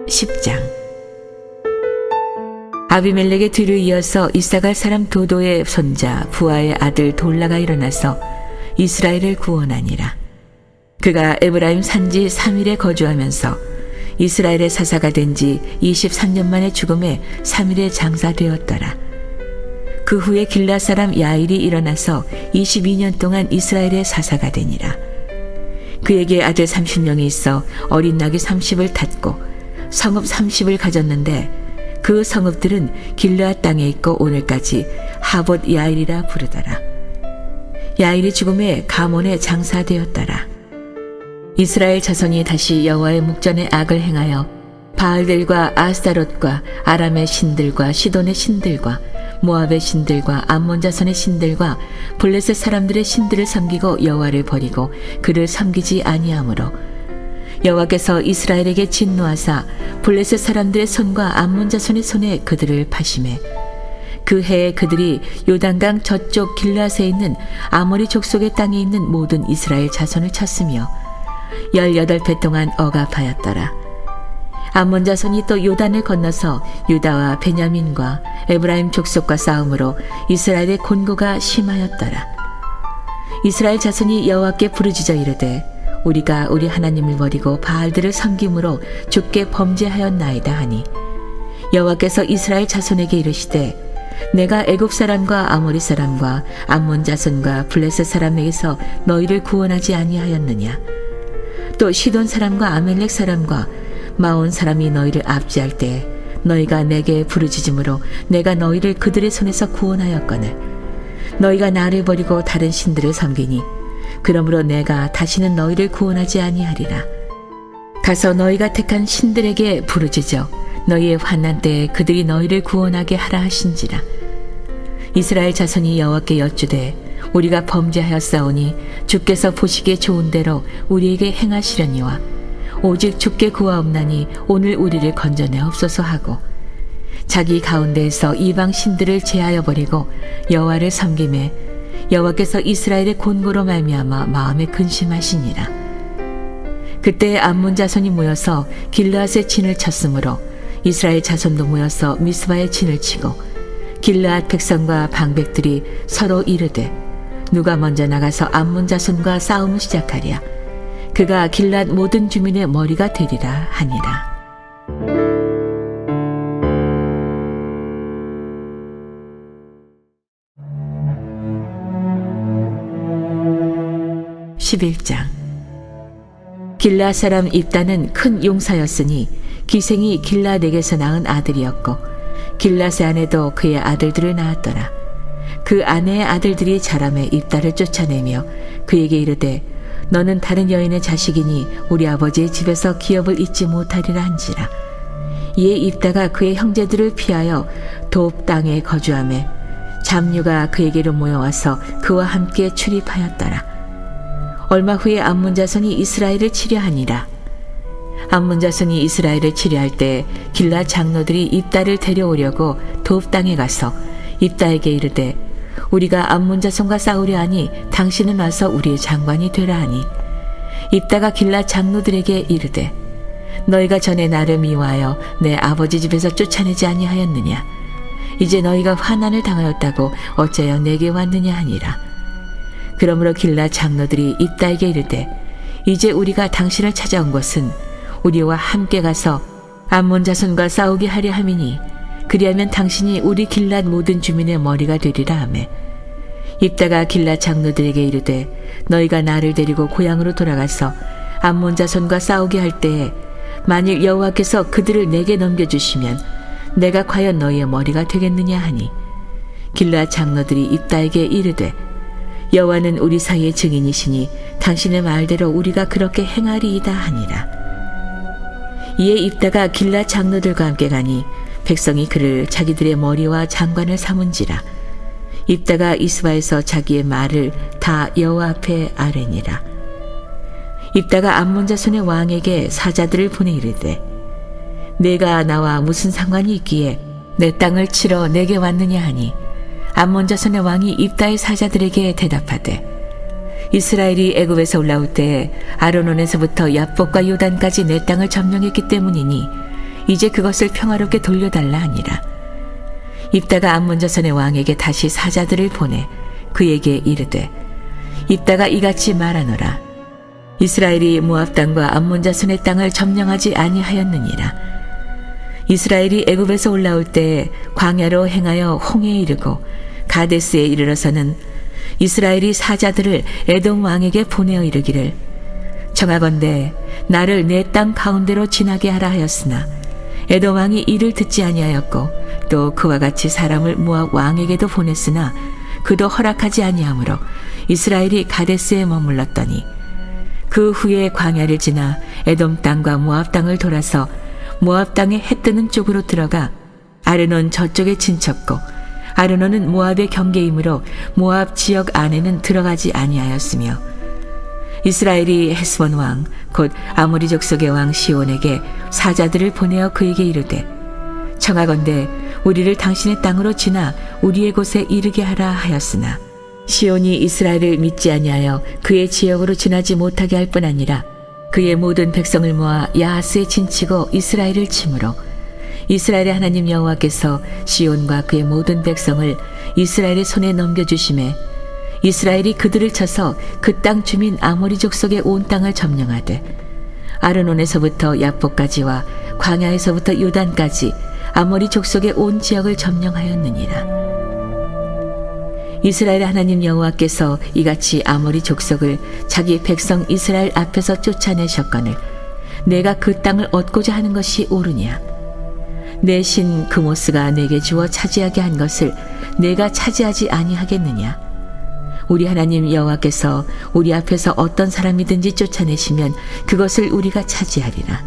10장. 아비멜렉의 뒤를 이어서 이사갈 사람 도도의 손자 부하의 아들 돌라가 일어나서 이스라엘을 구원하니라. 그가 에브라임 산지 3일에 거주하면서 이스라엘의 사사가 된 지 23년 만에 죽음에 3일에 장사되었더라. 그 후에 길라 사람 야일이 일어나서 22년 동안 이스라엘의 사사가 되니라. 그에게 아들 30명이 있어 어린 나귀 30을 탔고 성읍 30을 가졌는데 그 성읍들은 길르앗 땅에 있고 오늘까지 하봇 야일이라 부르더라. 야일이 죽음에 가몬에 장사되었더라. 이스라엘 자손이 다시 여호와의 목전에 악을 행하여 바알들과 아스타롯과 아람의 신들과 시돈의 신들과 모압의 신들과 암몬 자손의 신들과 블레셋 사람들의 신들을 섬기고 여호와를 버리고 그를 섬기지 아니하므로 여호와께서 이스라엘에게 진노하사 블레셋 사람들의 손과 암몬 자손의 손에 그들을 파심해 그 해에 그들이 요단강 저쪽 길르앗에 있는 아모리 족속의 땅에 있는 모든 이스라엘 자손을 쳤으며 18배 동안 억압하였더라. 암몬 자손이 또 요단을 건너서 유다와 베냐민과 에브라임 족속과 싸움으로 이스라엘의 곤고가 심하였더라. 이스라엘 자손이 여호와께 부르짖어 이르되 우리가 우리 하나님을 버리고 바알들을 섬김으로 주께 범죄하였나이다 하니 여호와께서 이스라엘 자손에게 이르시되 내가 애굽 사람과 아모리 사람과 암몬 자손과 블레셋 사람에게서 너희를 구원하지 아니하였느냐. 또 시돈 사람과 아멜렉 사람과 마온 사람이 너희를 압제할 때 너희가 내게 부르짖음으로 내가 너희를 그들의 손에서 구원하였거늘 너희가 나를 버리고 다른 신들을 섬기니 그러므로 내가 다시는 너희를 구원하지 아니하리라. 가서 너희가 택한 신들에게 부르짖어 너희의 환난 때에 그들이 너희를 구원하게 하라 하신지라. 이스라엘 자손이 여호와께 여쭈되 우리가 범죄하였사오니 주께서 보시기에 좋은 대로 우리에게 행하시려니와 오직 주께 구하옵나니 오늘 우리를 건져내옵소서 하고 자기 가운데에서 이방 신들을 제하여 버리고 여호와를 섬김에 여호와께서 이스라엘의 곤고로 말미암아 마음에 근심하시니라. 그때 암몬 자손이 모여서 길르앗의 진을 쳤으므로 이스라엘 자손도 모여서 미스바의 진을 치고 길르앗 백성과 방백들이 서로 이르되 누가 먼저 나가서 암몬 자손과 싸움을 시작하랴. 그가 길르앗 모든 주민의 머리가 되리라 하니라. (11장) 길르앗 사람 입다는 큰 용사였으니 기생이 길르앗에게서 낳은 아들이었고 길르앗의 아내도 그의 아들들을 낳았더라. 그 아내의 아들들이 자라매 입다를 쫓아내며 그에게 이르되 너는 다른 여인의 자식이니 우리 아버지의 집에서 기업을 잊지 못하리라 한지라. 이에 입다가 그의 형제들을 피하여 돕 땅에 거주하매 잡류가 그에게로 모여와서 그와 함께 출입하였더라. 얼마 후에 암몬 자손이 이스라엘을 치려하니라. 암몬 자손이 이스라엘을 치려할 때 길라 장로들이 입다를 데려오려고 돕 땅에 가서 입다에게 이르되 우리가 암몬 자손과 싸우려 하니 당신은 와서 우리의 장관이 되라 하니 입다가 길라 장로들에게 이르되 너희가 전에 나를 미워하여 내 아버지 집에서 쫓아내지 아니하였느냐. 이제 너희가 환난을 당하였다고 어찌하여 내게 왔느냐 하니라. 그러므로 길라 장로들이 입다에게 이르되 이제 우리가 당신을 찾아온 것은 우리와 함께 가서 암몬 자손과 싸우게 하려 함이니 그리하면 당신이 우리 길랏 모든 주민의 머리가 되리라 하매 입다가 길랏 장로들에게 이르되 너희가 나를 데리고 고향으로 돌아가서 암몬 자손과 싸우게 할 때에 만일 여호와께서 그들을 내게 넘겨주시면 내가 과연 너희의 머리가 되겠느냐 하니 길랏 장로들이 입다에게 이르되 여호와는 우리 사이의 증인이시니 당신의 말대로 우리가 그렇게 행하리이다 하니라. 이에 입다가 길랏 장로들과 함께 가니 백성이 그를 자기들의 머리와 장관을 삼은지라. 입다가 이스바에서 자기의 말을 다 여호와 앞에 아뢰니라. 입다가 암몬 자손의 왕에게 사자들을 보내 이르되 내가 나와 무슨 상관이 있기에 내 땅을 치러 내게 왔느냐 하니 암몬 자손의 왕이 입다의 사자들에게 대답하되 이스라엘이 애굽에서 올라올 때 아르논에서부터 야복과 요단까지 내 땅을 점령했기 때문이니 이제 그것을 평화롭게 돌려달라 하니라. 입다가 암몬 자손의 왕에게 다시 사자들을 보내 그에게 이르되 입다가 이같이 말하노라. 이스라엘이 모압 땅과 암몬 자손의 땅을 점령하지 아니하였느니라. 이스라엘이 애굽에서 올라올 때 광야로 행하여 홍해에 이르고 가데스에 이르러서는 이스라엘이 사자들을 에돔 왕에게 보내어 이르기를 청하건대 나를 내 땅 가운데로 지나게 하라 하였으나 에돔 왕이 이를 듣지 아니하였고 또 그와 같이 사람을 모압 왕에게도 보냈으나 그도 허락하지 아니하므로 이스라엘이 가데스에 머물렀더니 그 후에 광야를 지나 에돔 땅과 모압 땅을 돌아서 모압 땅의 해 뜨는 쪽으로 들어가 아르논 저쪽에 진쳤고 아르논은 모압의 경계이므로 모압 지역 안에는 들어가지 아니하였으며 이스라엘이 헤스본 왕 곧 아모리 족속의 왕 시온에게 사자들을 보내어 그에게 이르되 청하건대 우리를 당신의 땅으로 지나 우리의 곳에 이르게 하라 하였으나 시온이 이스라엘을 믿지 아니하여 그의 지역으로 지나지 못하게 할 뿐 아니라 그의 모든 백성을 모아 야하스에 진치고 이스라엘을 치므로 이스라엘의 하나님 여호와께서 시온과 그의 모든 백성을 이스라엘의 손에 넘겨주심에 이스라엘이 그들을 쳐서 그 땅 주민 아모리 족속의 온 땅을 점령하되 아르논에서부터 야복까지와 광야에서부터 요단까지 아모리 족속의 온 지역을 점령하였느니라. 이스라엘의 하나님 여호와께서 이같이 아모리 족속을 자기 백성 이스라엘 앞에서 쫓아내셨거늘 내가 그 땅을 얻고자 하는 것이 옳으냐? 내 신 그모스가 내게 주어 차지하게 한 것을 내가 차지하지 아니하겠느냐? 우리 하나님 여호와께서 우리 앞에서 어떤 사람이든지 쫓아내시면 그것을 우리가 차지하리라.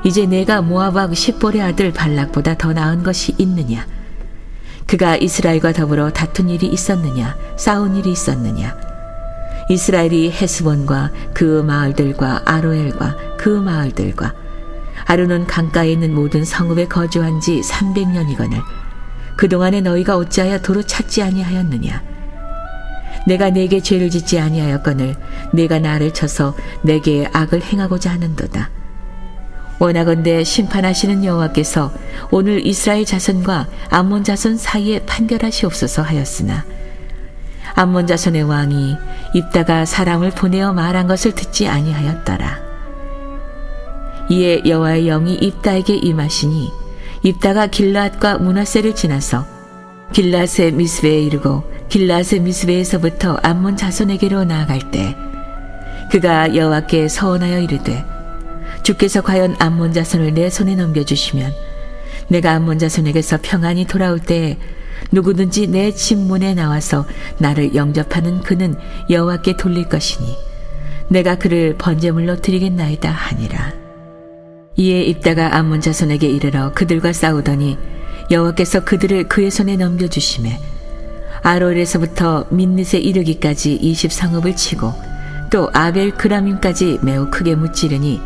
이제 내가 모압 왕 십볼의 아들 발락보다 더 나은 것이 있느냐? 그가 이스라엘과 더불어 다툰 일이 있었느냐? 싸운 일이 있었느냐? 이스라엘이 헤스본과 그 마을들과 아로엘과 그 마을들과 아르논 강가에 있는 모든 성읍에 거주한 지 300년이거늘 그동안에 너희가 어찌하여 도로 찾지 아니하였느냐? 내가 내게 죄를 짓지 아니하였거늘 내가 나를 쳐서 내게 악을 행하고자 하는도다. 원하건대 심판하시는 여호와께서 오늘 이스라엘 자손과 암몬 자손 사이에 판결하시옵소서 하였으나 암몬 자손의 왕이 입다가 사람을 보내어 말한 것을 듣지 아니하였더라. 이에 여호와의 영이 입다에게 임하시니 입다가 길르앗과 므낫세를 지나서 길르앗의 미스베에 이르고 길르앗의 미스베에서부터 암몬 자손에게로 나아갈 때 그가 여호와께 서원하여 이르되 주께서 과연 암몬 자손을 내 손에 넘겨주시면 내가 암몬 자손에게서 평안히 돌아올 때에 누구든지 내 집 문에 나와서 나를 영접하는 그는 여호와께 돌릴 것이니 내가 그를 번제물로 드리겠나이다 하니라. 이에 입다가 암몬 자손에게 이르러 그들과 싸우더니 여호와께서 그들을 그의 손에 넘겨주시매 아롤에서부터 민닛에 이르기까지 20성읍을 치고 또 아벨 그라밈까지 매우 크게 무찌르니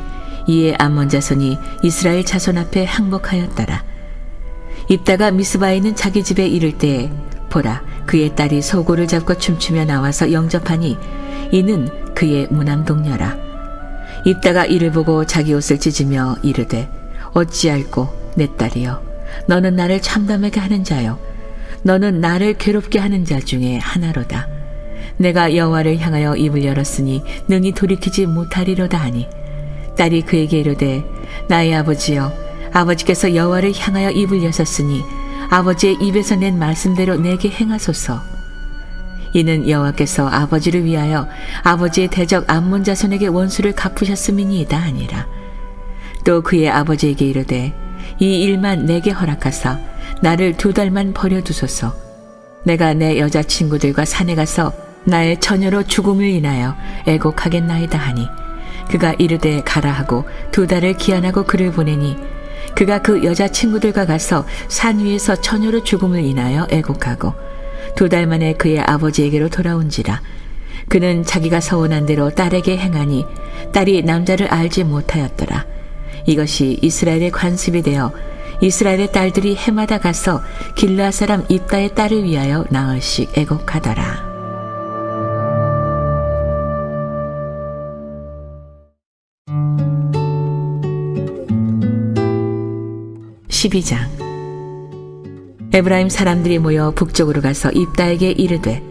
이에 암몬 자손이 이스라엘 자손 앞에 항복하였더라. 입다가 미스바에 있는 자기 집에 이를 때에 보라 그의 딸이 소고를 잡고 춤추며 나와서 영접하니 이는 그의 무남동녀라. 입다가 이를 보고 자기 옷을 찢으며 이르되 어찌할꼬 내 딸이여 너는 나를 참담하게 하는 자요 너는 나를 괴롭게 하는 자 중에 하나로다. 내가 여호와를 향하여 입을 열었으니 능히 돌이키지 못하리로다 하니 딸이 그에게 이르되 나의 아버지여 아버지께서 여호와를 향하여 입을 여셨으니 아버지의 입에서 낸 말씀대로 내게 행하소서. 이는 여호와께서 아버지를 위하여 아버지의 대적 암몬 자손에게 원수를 갚으셨음이니이다 하니라. 또 그의 아버지에게 이르되 이 일만 내게 허락하사 나를 2달만 버려두소서. 내가 내 여자친구들과 산에 가서 나의 처녀로 죽음을 인하여 애곡하겠나이다 하니 그가 이르되 가라 하고 2달을 기한하고 그를 보내니 그가 그 여자친구들과 가서 산 위에서 처녀로 죽음을 인하여 애곡하고 2달 만에 그의 아버지에게로 돌아온지라. 그는 자기가 서원한 대로 딸에게 행하니 딸이 남자를 알지 못하였더라. 이것이 이스라엘의 관습이 되어 이스라엘의 딸들이 해마다 가서 길르앗 사람 입다의 딸을 위하여 나흘씩 애곡하더라. 12장. 에브라임 사람들이 모여 북쪽으로 가서 입다에게 이르되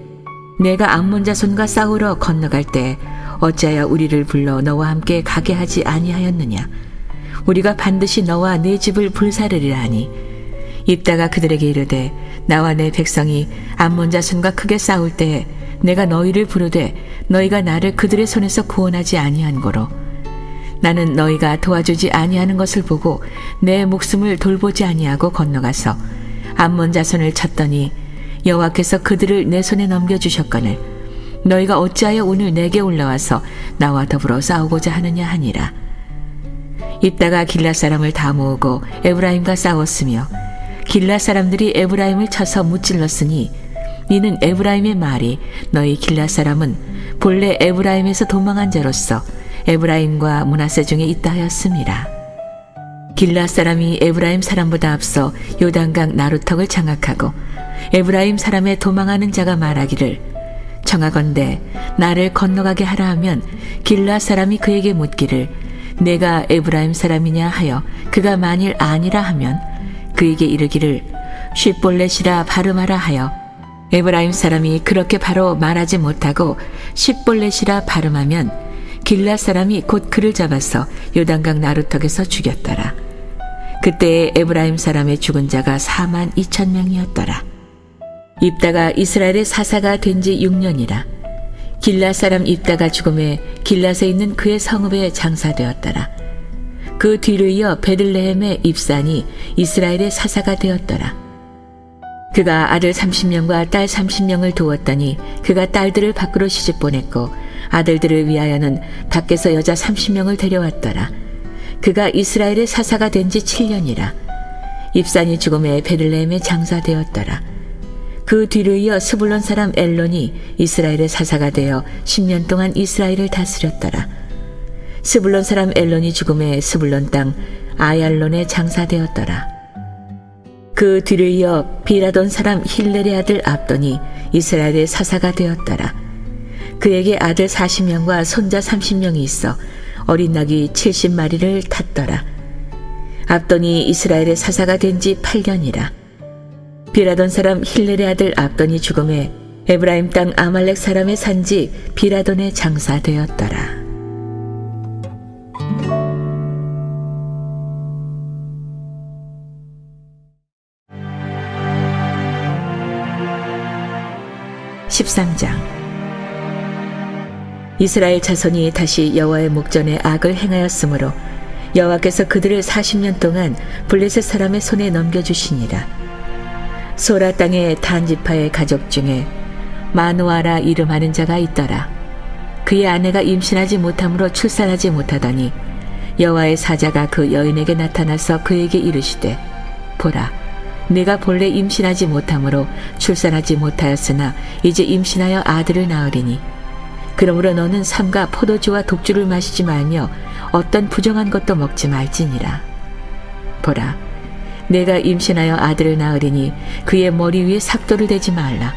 내가 암몬 자손과 싸우러 건너갈 때 어찌하여 우리를 불러 너와 함께 가게 하지 아니하였느냐. 우리가 반드시 너와 네 집을 불사르리라 하니 입다가 그들에게 이르되 나와 내 백성이 암몬 자손과 크게 싸울 때에 내가 너희를 부르되 너희가 나를 그들의 손에서 구원하지 아니한 거로 나는 너희가 도와주지 아니하는 것을 보고 내 목숨을 돌보지 아니하고 건너가서 암몬 자손을 쳤더니 여호와께서 그들을 내 손에 넘겨주셨거늘 너희가 어찌하여 오늘 내게 올라와서 나와 더불어 싸우고자 하느냐 하니라. 입다가 길앗 사람을 다 모으고 에브라임과 싸웠으며 길앗 사람들이 에브라임을 쳐서 무찔렀으니 이는 에브라임의 말이 너희 길앗 사람은 본래 에브라임에서 도망한 자로서 에브라임과 므낫세 중에 있다 하였음이라. 길앗 사람이 에브라임 사람보다 앞서 요단강 나루턱을 장악하고 에브라임 사람의 도망하는 자가 말하기를 청하건대 나를 건너가게 하라 하면 길앗 사람이 그에게 묻기를 내가 에브라임 사람이냐 하여 그가 만일 아니라 하면 그에게 이르기를 쉿볼렛이라 발음하라 하여 에브라임 사람이 그렇게 바로 말하지 못하고 쉿볼렛이라 발음하면 길앗 사람이 곧 그를 잡아서 요단강 나루턱에서 죽였더라. 그때에 에브라임 사람의 죽은 자가 42,000명이었더라. 입다가 이스라엘의 사사가 된 지 6년이라. 길앗 사람 입다가 죽음에 길앗에 있는 그의 성읍에 장사되었더라. 그 뒤로 이어 베들레헴의 입산이 이스라엘의 사사가 되었더라. 그가 아들 30명과 딸 30명을 두었더니 그가 딸들을 밖으로 시집보냈고 아들들을 위하여는 밖에서 여자 30명을 데려왔더라. 그가 이스라엘의 사사가 된 지 7년이라. 입산이 죽음에 베들레헴에 장사되었더라. 그 뒤로 이어 스불론 사람 엘론이 이스라엘의 사사가 되어 10년 동안 이스라엘을 다스렸더라. 스불론 사람 엘론이 죽음에 스불론 땅 아얄론에 장사되었더라. 그 뒤로 이어 비라돈 사람 힐렐의 아들 압돈이 이스라엘의 사사가 되었더라. 그에게 아들 40명과 손자 30명이 있어 어린 낙이 70마리를 탔더라. 압돈이 이스라엘의 사사가 된 지 8년이라. 비라돈 사람 힐렐의 아들 압돈이 죽음에 에브라임 땅 아말렉 사람의 산지 비라돈에 장사되었더라. (13장) 이스라엘 자손이 다시 여호와의 목전에 악을 행하였으므로 여호와께서 그들을 40년 동안 블레셋 사람의 손에 넘겨주시니라. 소라 땅의 단 지파의 가족 중에 마누아라 이름하는 자가 있더라. 그의 아내가 임신하지 못함으로 출산하지 못하더니 여호와의 사자가 그 여인에게 나타나서 그에게 이르시되 보라 네가 본래 임신하지 못함으로 출산하지 못하였으나 이제 임신하여 아들을 낳으리니 그러므로 너는 삼가 포도주와 독주를 마시지 말며 어떤 부정한 것도 먹지 말지니라. 보라 내가 임신하여 아들을 낳으리니 그의 머리 위에 삭도를 대지 말라.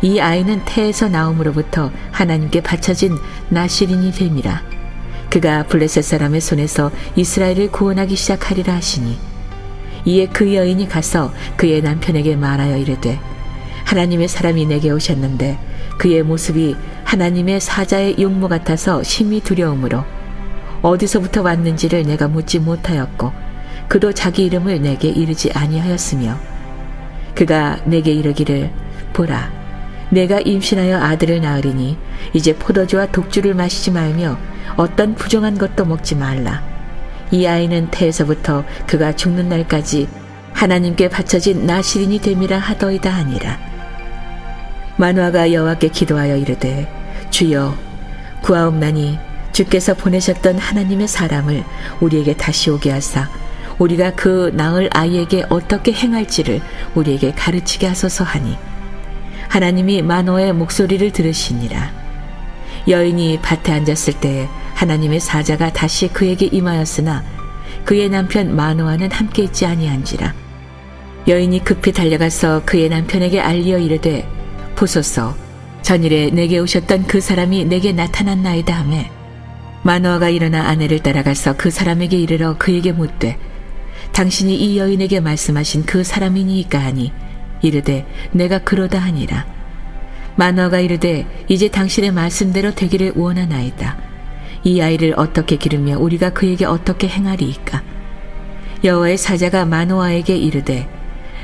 이 아이는 태에서 나옴으로부터 하나님께 바쳐진 나실인이 됨이라. 그가 블레셋 사람의 손에서 이스라엘을 구원하기 시작하리라 하시니 이에 그 여인이 가서 그의 남편에게 말하여 이르되 하나님의 사람이 내게 오셨는데 그의 모습이 하나님의 사자의 용모 같아서 심히 두려움으로 어디서부터 왔는지를 내가 묻지 못하였고 그도 자기 이름을 내게 이르지 아니하였으며 그가 내게 이르기를 보라 내가 임신하여 아들을 낳으리니 이제 포도주와 독주를 마시지 말며 어떤 부정한 것도 먹지 말라. 이 아이는 태에서부터 그가 죽는 날까지 하나님께 바쳐진 나실인이 됨이라 하더이다 하니라. 마누아가 여호와께 기도하여 이르되 주여 구하옵나니 주께서 보내셨던 하나님의 사람을 우리에게 다시 오게 하사 우리가 그 낳을 아이에게 어떻게 행할지를 우리에게 가르치게 하소서 하니 하나님이 마노아의 목소리를 들으시니라. 여인이 밭에 앉았을 때에 하나님의 사자가 다시 그에게 임하였으나 그의 남편 마노아는 함께 있지 아니한지라. 여인이 급히 달려가서 그의 남편에게 알리어 이르되 보소서 전일에 내게 오셨던 그 사람이 내게 나타났나이다 하매 마노아가 일어나 아내를 따라가서 그 사람에게 이르러 그에게 묻되 당신이 이 여인에게 말씀하신 그 사람이니이까 하니 이르되 내가 그러다 하니라. 마노아가 이르되 이제 당신의 말씀대로 되기를 원하나이다. 이 아이를 어떻게 기르며 우리가 그에게 어떻게 행하리이까? 여호와의 사자가 마노아에게 이르되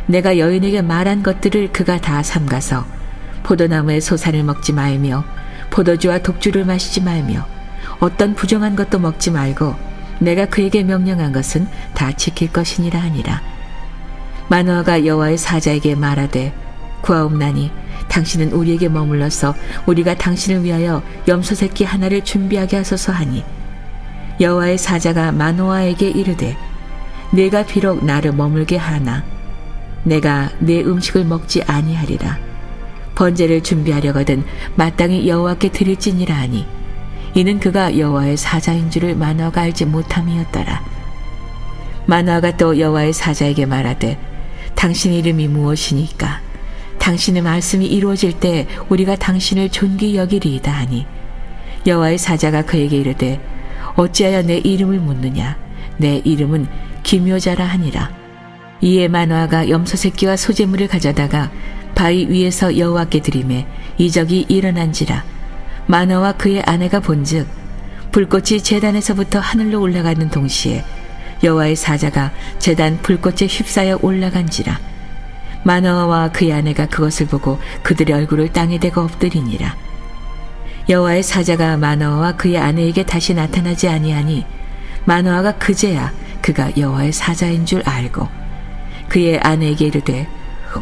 내가 여인에게 말한 것들을 그가 다 삼가서 포도나무의 소산을 먹지 말며 포도주와 독주를 마시지 말며 어떤 부정한 것도 먹지 말고 내가 그에게 명령한 것은 다 지킬 것이니라 하니라. 마노아가 여호와의 사자에게 말하되 구하옵나니 당신은 우리에게 머물러서 우리가 당신을 위하여 염소 새끼 하나를 준비하게 하소서 하니 여호와의 사자가 마노아에게 이르되 네가 비록 나를 머물게 하나 내가 네 음식을 먹지 아니하리라. 번제를 준비하려거든 마땅히 여호와께 드릴지니라 하니 이는 그가 여호와의 사자인 줄을 마노아가 알지 못함이었더라. 마노아가 또 여호와의 사자에게 말하되 당신 이름이 무엇이니까? 당신의 말씀이 이루어질 때 우리가 당신을 존귀 여기리이다 하니 여호와의 사자가 그에게 이르되 어찌하여 내 이름을 묻느냐? 내 이름은 기묘자라 하니라. 이에 마노아가 염소 새끼와 소재물을 가져다가 바위 위에서 여호와께 드리매 이적이 일어난지라. 마노아와 그의 아내가 본즉 불꽃이 제단에서부터 하늘로 올라가는 동시에 여호와의 사자가 제단 불꽃에 휩싸여 올라간지라. 마노아와 그의 아내가 그것을 보고 그들의 얼굴을 땅에 대고 엎드리니라. 여호와의 사자가 마노아와 그의 아내에게 다시 나타나지 아니하니 마노아가 그제야 그가 여호와의 사자인 줄 알고 그의 아내에게 이르되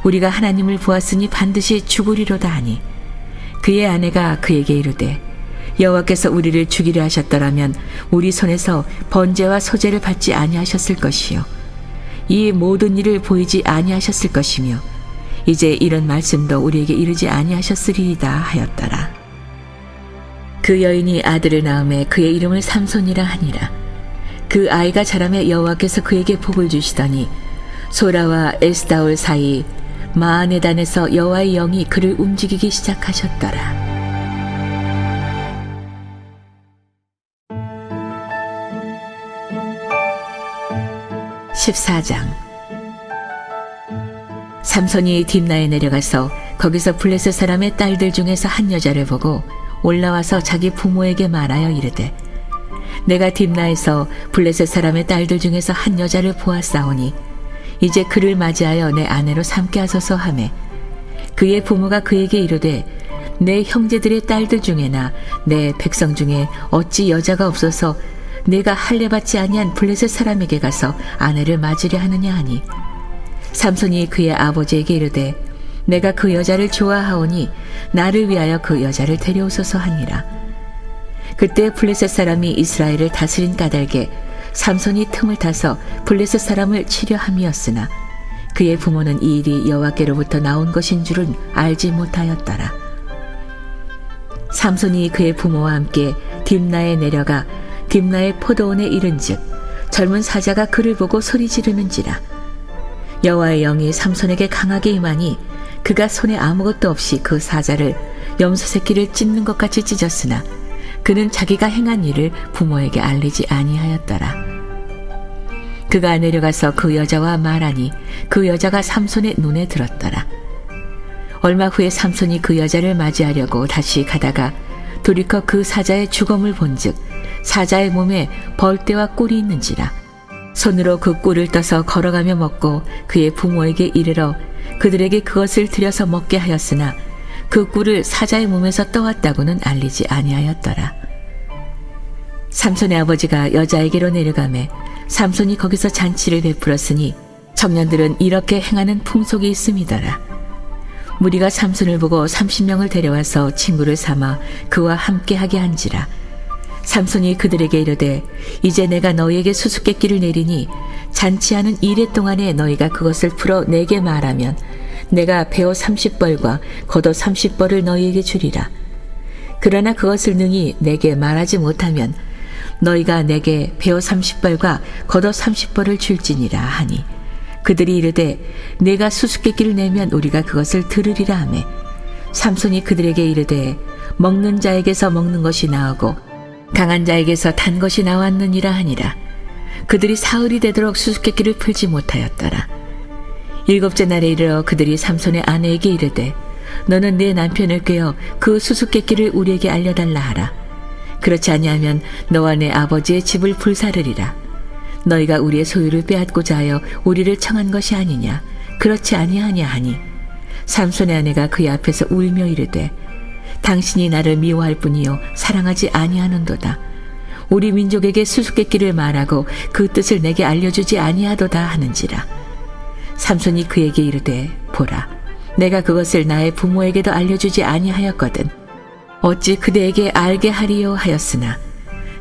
우리가 하나님을 보았으니 반드시 죽으리로다 하니 그의 아내가 그에게 이르되 여호와께서 우리를 죽이려 하셨더라면 우리 손에서 번제와 소제를 받지 아니하셨을 것이요 이 모든 일을 보이지 아니하셨을 것이며 이제 이런 말씀도 우리에게 이르지 아니하셨으리이다 하였더라. 그 여인이 아들을 낳음에 그의 이름을 삼손이라 하니라. 그 아이가 자라매 여호와께서 그에게 복을 주시더니 소라와 에스다올 사이 마하네단에서 여호와의 영이 그를 움직이기 시작하셨더라. 14장. 삼손이 딥나에 내려가서 거기서 블레셋 사람의 딸들 중에서 한 여자를 보고 올라와서 자기 부모에게 말하여 이르되 내가 딥나에서 블레셋 사람의 딸들 중에서 한 여자를 보았사오니 이제 그를 맞이하여 내 아내로 삼게 하소서 하매 그의 부모가 그에게 이르되 내 형제들의 딸들 중에나 내 백성 중에 어찌 여자가 없어서 내가 할례받지 아니한 블레셋 사람에게 가서 아내를 맞으려 하느냐 하니 삼손이 그의 아버지에게 이르되 내가 그 여자를 좋아하오니 나를 위하여 그 여자를 데려오소서 하니라. 그때 블레셋 사람이 이스라엘을 다스린 까닭에 삼손이 틈을 타서 블레셋 사람을 치려 함이었으나 그의 부모는 이 일이 여호와께로부터 나온 것인 줄은 알지 못하였더라. 삼손이 그의 부모와 함께 딥나에 내려가 딥나의 포도원에 이른즉 젊은 사자가 그를 보고 소리 지르는지라. 여호와의 영이 삼손에게 강하게 임하니 그가 손에 아무것도 없이 그 사자를 염소 새끼를 찢는 것 같이 찢었으나 그는 자기가 행한 일을 부모에게 알리지 아니하였더라. 그가 내려가서 그 여자와 말하니 그 여자가 삼손의 눈에 들었더라. 얼마 후에 삼손이 그 여자를 맞이하려고 다시 가다가 돌이켜 그 사자의 주검을 본즉 사자의 몸에 벌떼와 꿀이 있는지라. 손으로 그 꿀을 떠서 걸어가며 먹고 그의 부모에게 이르러 그들에게 그것을 들여서 먹게 하였으나 그 꿀을 사자의 몸에서 떠왔다고는 알리지 아니하였더라. 삼손의 아버지가 여자에게로 내려가매 삼손이 거기서 잔치를 베풀었으니 청년들은 이렇게 행하는 풍속이 있음이더라. 무리가 삼손을 보고 30명을 데려와서 친구를 삼아 그와 함께하게 한지라. 삼손이 그들에게 이르되 이제 내가 너희에게 수수께끼를 내리니 잔치하는 이래 동안에 너희가 그것을 풀어 내게 말하면 내가 베어 30벌과 겉옷 30벌을 너희에게 주리라. 그러나 그것을 능히 내게 말하지 못하면 너희가 내게 베어 30벌과 겉옷 30벌을 줄지니라 하니 그들이 이르되 내가 수수께끼를 내면 우리가 그것을 들으리라 하매 삼손이 그들에게 이르되 먹는 자에게서 먹는 것이 나오고 강한 자에게서 단 것이 나왔느니라 하니라. 그들이 사흘이 되도록 수수께끼를 풀지 못하였더라. 일곱째 날에 이르러 그들이 삼손의 아내에게 이르되 너는 내 남편을 꾀어 그 수수께끼를 우리에게 알려달라 하라. 그렇지 아니하면 너와 내 아버지의 집을 불사르리라. 너희가 우리의 소유를 빼앗고자 하여 우리를 청한 것이 아니냐. 그렇지 아니하냐 하니 삼손의 아내가 그의 앞에서 울며 이르되 당신이 나를 미워할 뿐이요 사랑하지 아니하는도다. 우리 민족에게 수수께끼를 말하고 그 뜻을 내게 알려주지 아니하도다 하는지라. 삼손이 그에게 이르되 보라 내가 그것을 나의 부모에게도 알려주지 아니하였거든 어찌 그대에게 알게 하리요 하였으나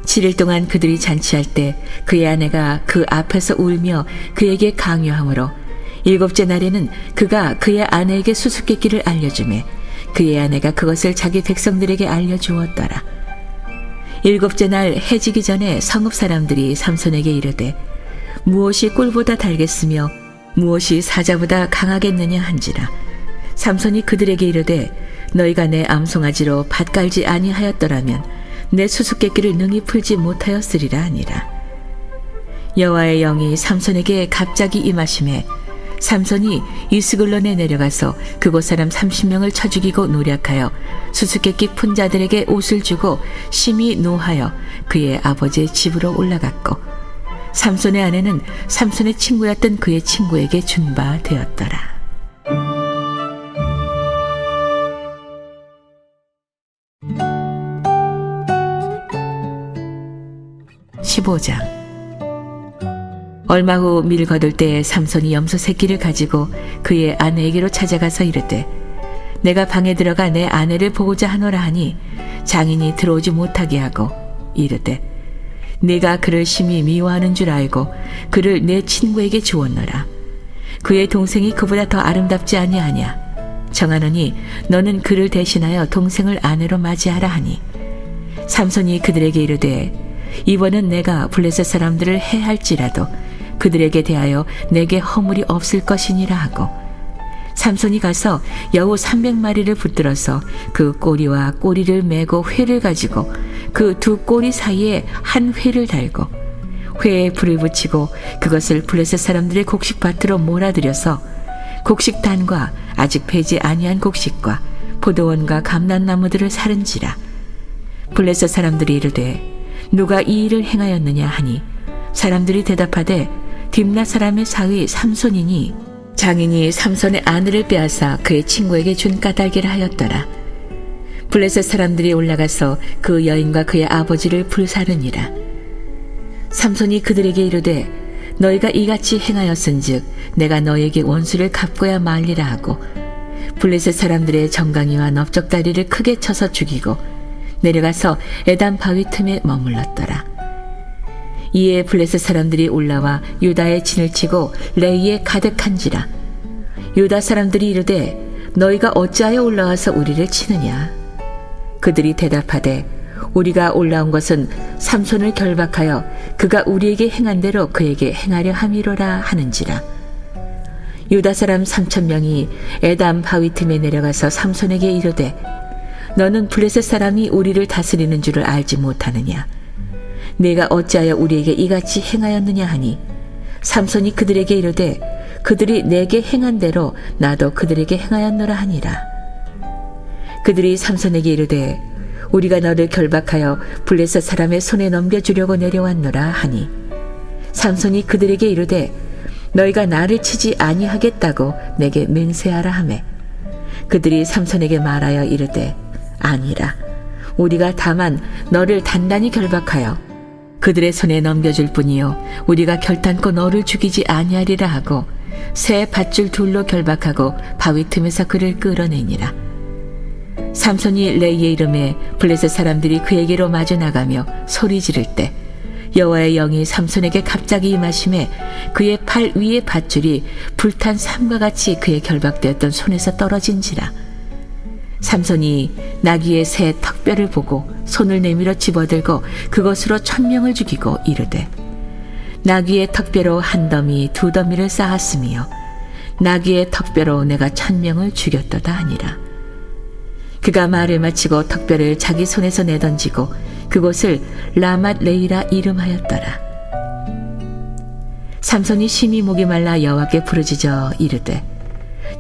7일 동안 그들이 잔치할 때 그의 아내가 그 앞에서 울며 그에게 강요하므로 일곱째 날에는 그가 그의 아내에게 수수께끼를 알려주매 그의 아내가 그것을 자기 백성들에게 알려주었더라. 일곱째 날 해지기 전에 성읍 사람들이 삼손에게 이르되 무엇이 꿀보다 달겠으며 무엇이 사자보다 강하겠느냐 한지라. 삼손이 그들에게 이르되 너희가 내 암송아지로 밭 깔지 아니하였더라면 내 수수께끼를 능히 풀지 못하였으리라 하니라. 여호와의 영이 삼손에게 갑자기 임하심에 삼손이 이스글론에 내려가서 그곳 사람 30명을 쳐 죽이고 노략하여 수수께끼 푼 자들에게 옷을 주고 심히 노하여 그의 아버지의 집으로 올라갔고 삼손의 아내는 삼손의 친구였던 그의 친구에게 준 바 되었더라. 15장. 얼마 후 밀 거둘 때 삼손이 염소 새끼를 가지고 그의 아내에게로 찾아가서 이르되 내가 방에 들어가 내 아내를 보고자 하노라 하니 장인이 들어오지 못하게 하고 이르되 네가 그를 심히 미워하는 줄 알고 그를 내 친구에게 주었노라. 그의 동생이 그보다 더 아름답지 아니하냐. 정하노니 너는 그를 대신하여 동생을 아내로 맞이하라 하니 삼손이 그들에게 이르되 이번은 내가 블레셋 사람들을 해할지라도 그들에게 대하여 내게 허물이 없을 것이니라 하고 삼손이 가서 여우 300마리를 붙들어서 그 꼬리와 꼬리를 메고 회를 가지고 그 두 꼬리 사이에 한 회를 달고 회에 불을 붙이고 그것을 블레셋 사람들의 곡식밭으로 몰아들여서 곡식단과 아직 배지 아니한 곡식과 포도원과 감람나무들을 사른지라. 블레셋 사람들이 이르되 누가 이 일을 행하였느냐 하니 사람들이 대답하되 딥나 사람의 사위 삼손이니 장인이 삼손의 아내를 빼앗아 그의 친구에게 준 까닭이라 하였더라. 블레셋 사람들이 올라가서 그 여인과 그의 아버지를 불사르니라. 삼손이 그들에게 이르되 너희가 이같이 행하였은즉 내가 너희에게 원수를 갚고야 말리라 하고 블레셋 사람들의 정강이와 넓적다리를 크게 쳐서 죽이고 내려가서 에단 바위 틈에 머물렀더라. 이에 블레셋 사람들이 올라와 유다의 진을 치고 레이에 가득한지라. 유다 사람들이 이르되 너희가 어찌하여 올라와서 우리를 치느냐. 그들이 대답하되 우리가 올라온 것은 삼손을 결박하여 그가 우리에게 행한 대로 그에게 행하려 함이로라 하는지라. 유다 사람 3,000명이 에담 바위 틈에 내려가서 삼손에게 이르되 너는 블레셋 사람이 우리를 다스리는 줄을 알지 못하느냐. 네가 어찌하여 우리에게 이같이 행하였느냐 하니 삼손이 그들에게 이르되 그들이 내게 행한 대로 나도 그들에게 행하였노라 하니라. 그들이 삼손에게 이르되 우리가 너를 결박하여 블레셋 사람의 손에 넘겨주려고 내려왔노라 하니 삼손이 그들에게 이르되 너희가 나를 치지 아니하겠다고 내게 맹세하라 하매 그들이 삼손에게 말하여 이르되 아니라 우리가 다만 너를 단단히 결박하여 그들의 손에 넘겨줄 뿐이요 우리가 결단코 너를 죽이지 아니하리라 하고 새 밧줄 둘로 결박하고 바위 틈에서 그를 끌어내니라. 삼손이 레이의 이름에 블레셋 사람들이 그에게로 마주 나가며 소리 지를 때 여호와의 영이 삼손에게 갑자기 임하심에 그의 팔 위의 밧줄이 불탄 삼과 같이 그의 결박되었던 손에서 떨어진지라. 삼손이 나귀의 새 턱뼈를 보고 손을 내밀어 집어들고 그것으로 1,000명을 죽이고 이르되 나귀의 턱뼈로 한 더미 두 더미를 쌓았으며 나귀의 턱뼈로 내가 1,000명을 죽였도다 하니라. 그가 말을 마치고 턱뼈를 자기 손에서 내던지고 그곳을 라맛 레이라 이름하였더라. 삼손이 심히 목이 말라 여호와께 부르짖어 이르되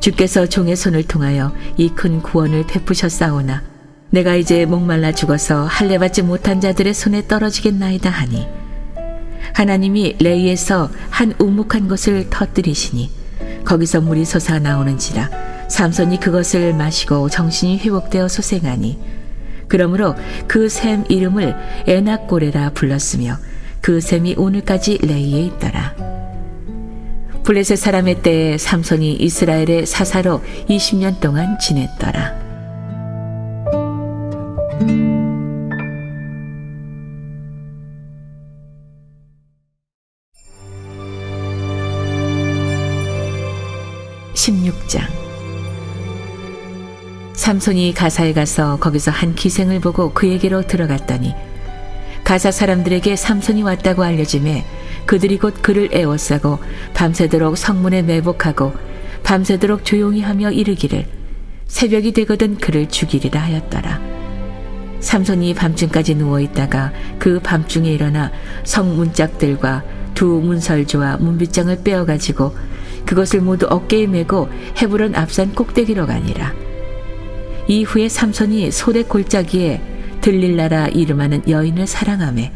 주께서 종의 손을 통하여 이 큰 구원을 베푸셨사오나 내가 이제 목말라 죽어서 할례 받지 못한 자들의 손에 떨어지겠나이다 하니 하나님이 레이에서 한 우묵한 곳을 터뜨리시니 거기서 물이 솟아 나오는지라 삼손이 그것을 마시고 정신이 회복되어 소생하니 그러므로 그 샘 이름을 에낙고레라 불렀으며 그 샘이 오늘까지 레이에 있더라. 블레셋 사람의 때에 삼손이 이스라엘의 사사로 20년 동안 지냈더라. (16장) 삼손이 가사에 가서 거기서 한 기생을 보고 그에게로 들어갔더니 가사 사람들에게 삼손이 왔다고 알려지매 그들이 곧 그를 애워싸고 밤새도록 성문에 매복하고 밤새도록 조용히 하며 이르기를 새벽이 되거든 그를 죽이리라 하였더라. 삼손이 밤중까지 누워있다가 그 밤중에 일어나 성 문짝들과 두 문설주와 문빗장을 빼어가지고 그것을 모두 어깨에 메고 헤브론 앞산 꼭대기로 가니라. 이후에 삼손이 소대 골짜기에 들릴라라 이름하는 여인을 사랑하매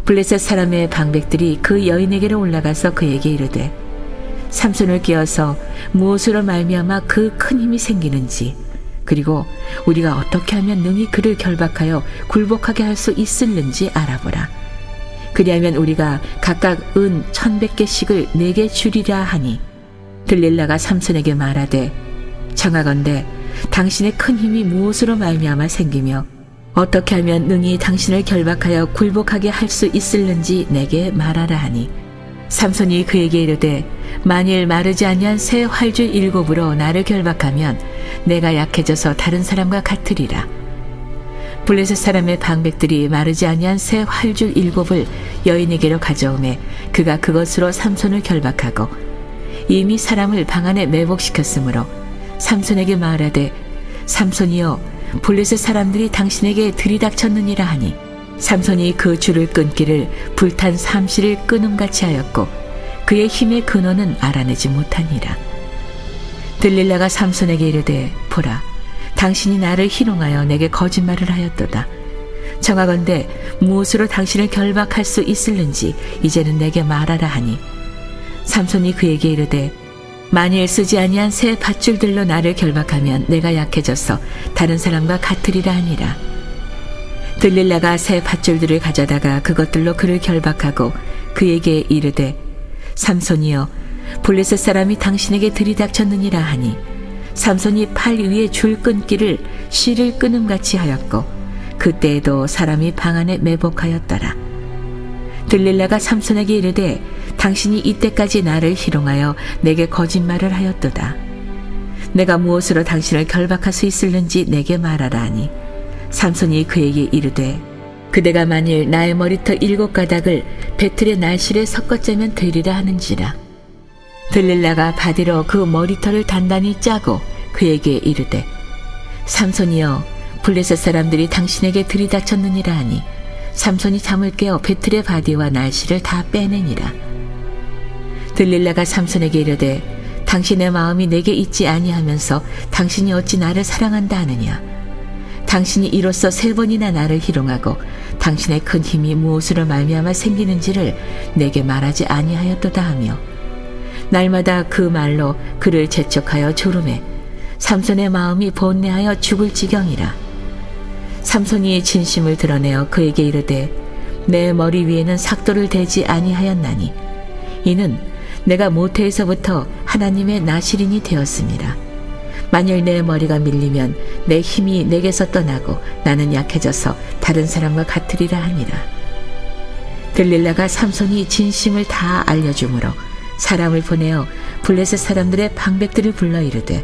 블레셋 사람의 방백들이 그 여인에게로 올라가서 그에게 이르되 삼손을 깨어서 무엇으로 말미암아 그 큰 힘이 생기는지 그리고 우리가 어떻게 하면 능히 그를 결박하여 굴복하게 할 수 있을는지 알아보라. 그리하면 우리가 각각 은 1,100개씩을 내게 주리라 하니 들릴라가 삼손에게 말하되 청하건대 당신의 큰 힘이 무엇으로 말미암아 생기며 어떻게 하면 능히 당신을 결박하여 굴복하게 할 수 있을는지 내게 말하라 하니 삼손이 그에게 이르되 만일 마르지 아니한 새 활줄 7으로 나를 결박하면 내가 약해져서 다른 사람과 같으리라. 블레셋 사람의 방백들이 마르지 아니한 새 활줄 7을 여인에게로 가져오매 그가 그것으로 삼손을 결박하고 이미 사람을 방 안에 매복시켰으므로 삼손에게 말하되 삼손이여 블레셋 사람들이 당신에게 들이닥쳤느니라 하니 삼손이 그 줄을 끊기를 불탄 삼시를 끊음같이 하였고 그의 힘의 근원은 알아내지 못하니라. 들릴라가 삼손에게 이르되 보라 당신이 나를 희롱하여 내게 거짓말을 하였도다. 청하건대 무엇으로 당신을 결박할 수 있을는지 이제는 내게 말하라 하니 삼손이 그에게 이르되 만일 쓰지 아니한 새 밧줄들로 나를 결박하면 내가 약해져서 다른 사람과 같으리라 하니라. 들릴라가 새 밧줄들을 가져다가 그것들로 그를 결박하고 그에게 이르되 삼손이여 블레셋 사람이 당신에게 들이닥쳤느니라 하니 삼손이 팔 위에 줄 끊기를 실을 끊음같이 하였고 그때에도 사람이 방 안에 매복하였더라. 들릴라가 삼손에게 이르되 당신이 이때까지 나를 희롱하여 내게 거짓말을 하였도다. 내가 무엇으로 당신을 결박할 수 있을는지 내게 말하라 하니 삼손이 그에게 이르되 그대가 만일 나의 머리털 7가닥을 배틀의 날실에 섞어짜면 되리라 하는지라. 들릴라가 바디로 그 머리털을 단단히 짜고 그에게 이르되 삼손이여 블레셋 사람들이 당신에게 들이닥쳤느니라 하니 삼손이 잠을 깨어 배틀의 바디와 날실을 다 빼내니라. 들릴라가 삼손에게 이르되 당신의 마음이 내게 있지 아니하면서 당신이 어찌 나를 사랑한다 하느냐. 당신이 이로써 3번이나 나를 희롱하고 당신의 큰 힘이 무엇으로 말미암아 생기는지를 내게 말하지 아니하였도다 하며 날마다 그 말로 그를 재촉하여 조르매 삼손의 마음이 번뇌하여 죽을 지경이라. 삼손이 진심을 드러내어 그에게 이르되 내 머리 위에는 삭도를 대지 아니하였나니 이는 내가 모태에서부터 하나님의 나실인이 되었습니다. 만일 내 머리가 밀리면 내 힘이 내게서 떠나고 나는 약해져서 다른 사람과 같으리라 하니라. 들릴라가 삼손이 진심을 다 알려주므로 사람을 보내어 블레셋 사람들의 방백들을 불러 이르되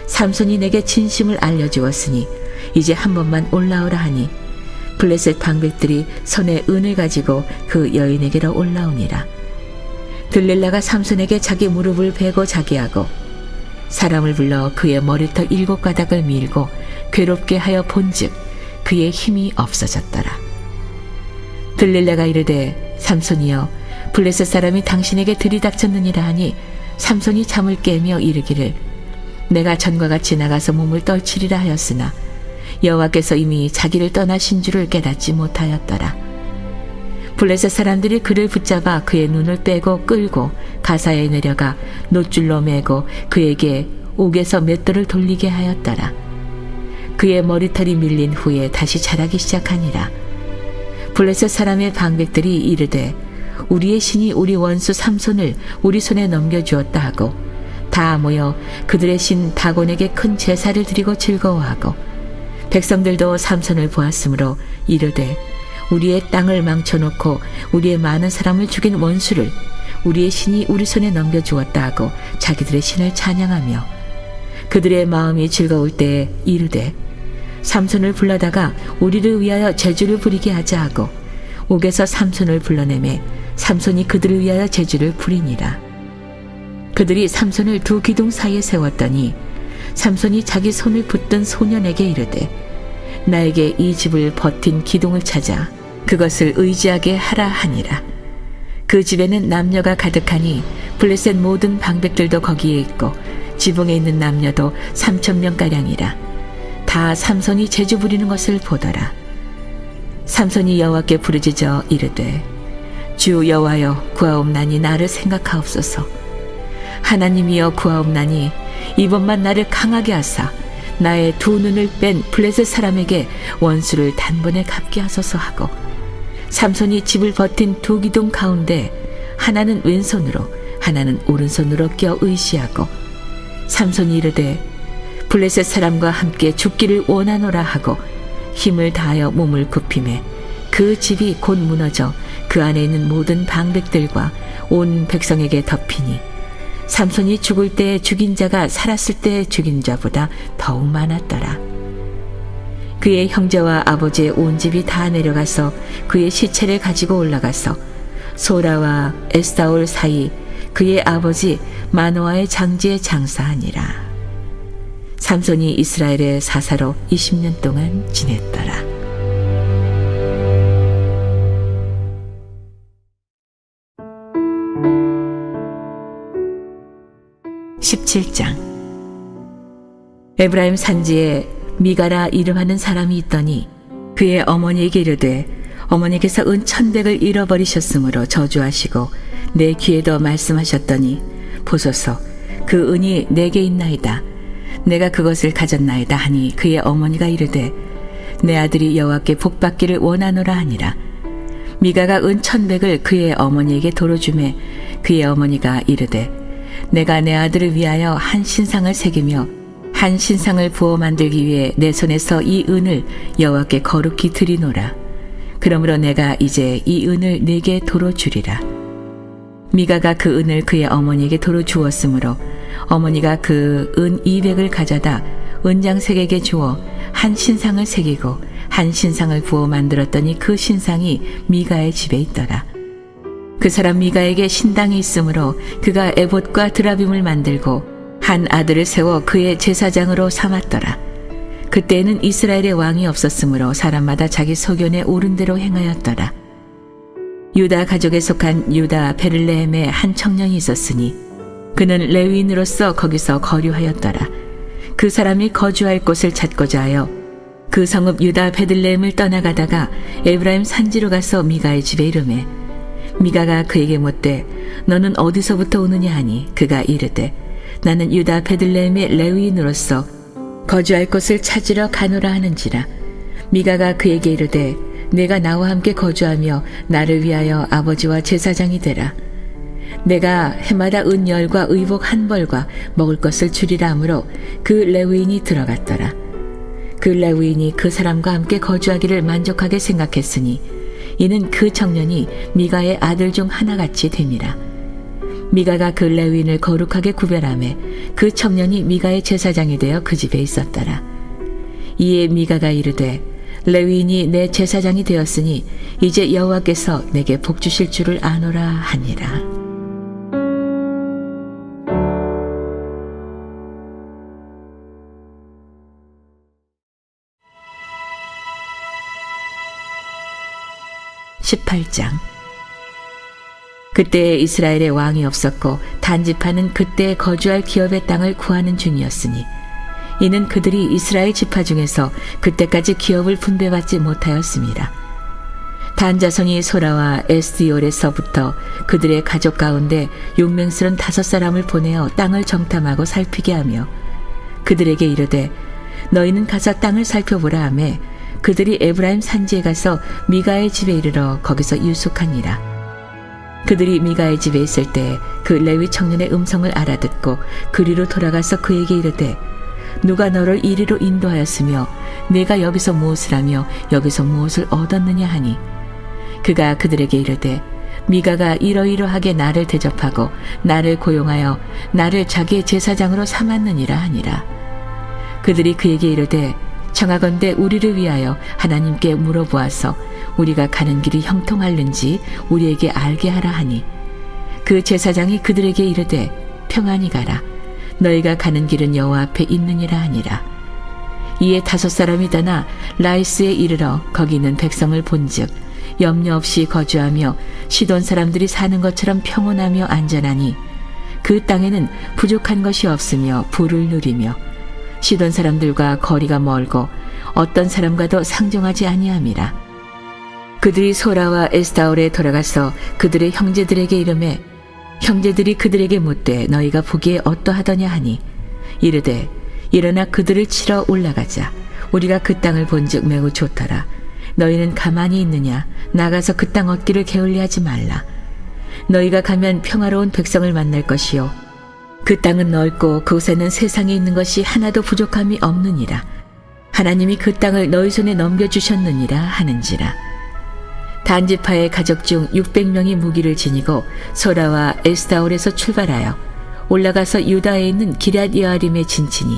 삼손이 내게 진심을 알려주었으니 이제 한 번만 올라오라 하니 블레셋 방백들이 손에 은을 가지고 그 여인에게로 올라오니라. 들릴라가 삼손에게 자기 무릎을 베고 자기하고 사람을 불러 그의 머리털 7가닥을 밀고 괴롭게 하여 본즉 그의 힘이 없어졌더라. 들릴라가 이르되 삼손이여, 블레셋 사람이 당신에게 들이닥쳤느니라 하니 삼손이 잠을 깨며 이르기를 내가 전과 같이 나가서 몸을 떨치리라 하였으나 여호와께서 이미 자기를 떠나신 줄을 깨닫지 못하였더라. 블레셋 사람들이 그를 붙잡아 그의 눈을 빼고 끌고 가사에 내려가 놋줄로 매고 그에게 옥에서 맷돌을 돌리게 하였더라. 그의 머리털이 밀린 후에 다시 자라기 시작하니라. 블레셋 사람의 방백들이 이르되 우리의 신이 우리 원수 삼손을 우리 손에 넘겨주었다 하고 다 모여 그들의 신 다곤에게 큰 제사를 드리고 즐거워하고 백성들도 삼손을 보았으므로 이르되 우리의 땅을 망쳐놓고 우리의 많은 사람을 죽인 원수를 우리의 신이 우리 손에 넘겨주었다 하고 자기들의 신을 찬양하며 그들의 마음이 즐거울 때에 이르되 삼손을 불러다가 우리를 위하여 제주를 부리게 하자 하고 옥에서 삼손을 불러내매 삼손이 그들을 위하여 제주를 부리니라. 그들이 삼손을 두 기둥 사이에 세웠더니 삼손이 자기 손을 붙든 소년에게 이르되 나에게 이 집을 버틴 기둥을 찾아 그것을 의지하게 하라 하니라. 그 집에는 남녀가 가득하니 블레셋 모든 방백들도 거기에 있고 지붕에 있는 남녀도 3,000명가량이라. 다 삼손이 제주 부리는 것을 보더라. 삼손이 여호와께 부르짖어 이르되 주 여호와여 구하옵나니 나를 생각하옵소서. 하나님이여 구하옵나니 이번만 나를 강하게 하사 나의 두 눈을 뺀 블레셋 사람에게 원수를 단번에 갚게 하소서 하고 삼손이 집을 버틴 두 기둥 가운데 하나는 왼손으로 하나는 오른손으로 껴 의시하고 삼손이 이르되 블레셋 사람과 함께 죽기를 원하노라 하고 힘을 다하여 몸을 굽히매 그 집이 곧 무너져 그 안에 있는 모든 방백들과 온 백성에게 덮이니 삼손이 죽을 때에 죽인 자가 살았을 때에 죽인 자보다 더욱 많았더라. 그의 형제와 아버지의 온 집이 다 내려가서 그의 시체를 가지고 올라가서 소라와 에스타올 사이 그의 아버지 마노아의 장지에 장사하니라. 삼손이 이스라엘의 사사로 20년 동안 지냈더라. 17장. 에브라임 산지에 미가라 이름하는 사람이 있더니 그의 어머니에게 이르되 어머니께서 은 1,100을 잃어버리셨으므로 저주하시고 내 귀에도 말씀하셨더니 보소서 그 은이 내게 있나이다. 내가 그것을 가졌나이다 하니 그의 어머니가 이르되 내 아들이 여호와께 복받기를 원하노라 하니라. 미가가 은 1,100을 그의 어머니에게 도로 주매 그의 어머니가 이르되 내가 내 아들을 위하여 한 신상을 새기며 한 신상을 부어 만들기 위해 내 손에서 이 은을 여호와께 거룩히 드리노라. 그러므로 내가 이제 이 은을 네게 도로 주리라. 미가가 그 은을 그의 어머니에게 도로 주었으므로 어머니가 그 은 200을 가져다 은장색에게 주어 한 신상을 새기고 한 신상을 부어 만들었더니 그 신상이 미가의 집에 있더라. 그 사람 미가에게 신당이 있으므로 그가 에봇과 드라빔을 만들고 한 아들을 세워 그의 제사장으로 삼았더라. 그때에는 이스라엘의 왕이 없었으므로 사람마다 자기 소견에 옳은 대로 행하였더라. 유다 가족에 속한 유다 베들레헴에 한 청년이 있었으니 그는 레위인으로서 거기서 거류하였더라. 그 사람이 거주할 곳을 찾고자 하여 그 성읍 유다 베들레헴을 떠나가다가 에브라임 산지로 가서 미가의 집에 이르매 미가가 그에게 묻되 너는 어디서부터 오느냐 하니 그가 이르되 나는 유다 베들레헴의 레위인으로서 거주할 곳을 찾으러 가노라 하는지라. 미가가 그에게 이르되 내가 나와 함께 거주하며 나를 위하여 아버지와 제사장이 되라. 내가 해마다 은 10과 의복 1벌과 먹을 것을 주리라 하므로 그 레위인이 들어갔더라. 그 레위인이 그 사람과 함께 거주하기를 만족하게 생각했으니 이는 그 청년이 미가의 아들 중 하나같이 됨이라. 미가가 그 레위인을 거룩하게 구별하매 그 청년이 미가의 제사장이 되어 그 집에 있었더라. 이에 미가가 이르되 레위인이 내 제사장이 되었으니 이제 여호와께서 내게 복 주실 줄을 아노라 하니라. (18장) 그때에 이스라엘에 왕이 없었고 단지파는 그때에 거주할 기업의 땅을 구하는 중이었으니 이는 그들이 이스라엘 지파 중에서 그때까지 기업을 분배받지 못하였습니다. 단 자손이 소라와 에스디올에서부터 그들의 가족 가운데 용맹스런 5사람을 보내어 땅을 정탐하고 살피게 하며 그들에게 이르되 너희는 가서 땅을 살펴보라 하매 그들이 에브라임 산지에 가서 미가의 집에 이르러 거기서 유숙하니라. 그들이 미가의 집에 있을 때 그 레위 청년의 음성을 알아듣고 그리로 돌아가서 그에게 이르되 누가 너를 이리로 인도하였으며 내가 여기서 무엇을 하며 여기서 무엇을 얻었느냐 하니 그가 그들에게 이르되 미가가 이러이러하게 나를 대접하고 나를 고용하여 나를 자기의 제사장으로 삼았느니라 하니라. 그들이 그에게 이르되 청하건대 우리를 위하여 하나님께 물어보아서 우리가 가는 길이 형통할는지 우리에게 알게 하라 하니 그 제사장이 그들에게 이르되 평안히 가라. 너희가 가는 길은 여호와 앞에 있느니라 하니라. 이에 5사람이 떠나 라이스에 이르러 거기 있는 백성을 본즉 염려 없이 거주하며 시돈 사람들이 사는 것처럼 평온하며 안전하니 그 땅에는 부족한 것이 없으며 부를 누리며 시돈 사람들과 거리가 멀고 어떤 사람과도 상종하지 아니함이라. 그들이 소라와 에스다올에 돌아가서 그들의 형제들에게 이르매 형제들이 그들에게 묻되 너희가 보기에 어떠하더냐 하니 이르되 일어나 그들을 치러 올라가자. 우리가 그 땅을 본즉 매우 좋더라. 너희는 가만히 있느냐? 나가서 그 땅 얻기를 게을리하지 말라. 너희가 가면 평화로운 백성을 만날 것이요 그 땅은 넓고 그곳에는 세상에 있는 것이 하나도 부족함이 없느니라. 하나님이 그 땅을 너희 손에 넘겨주셨느니라 하는지라. 단지파의 가족 중 600명이 무기를 지니고 소라와 에스다올에서 출발하여 올라가서 유다에 있는 기럇 여아림에 진치니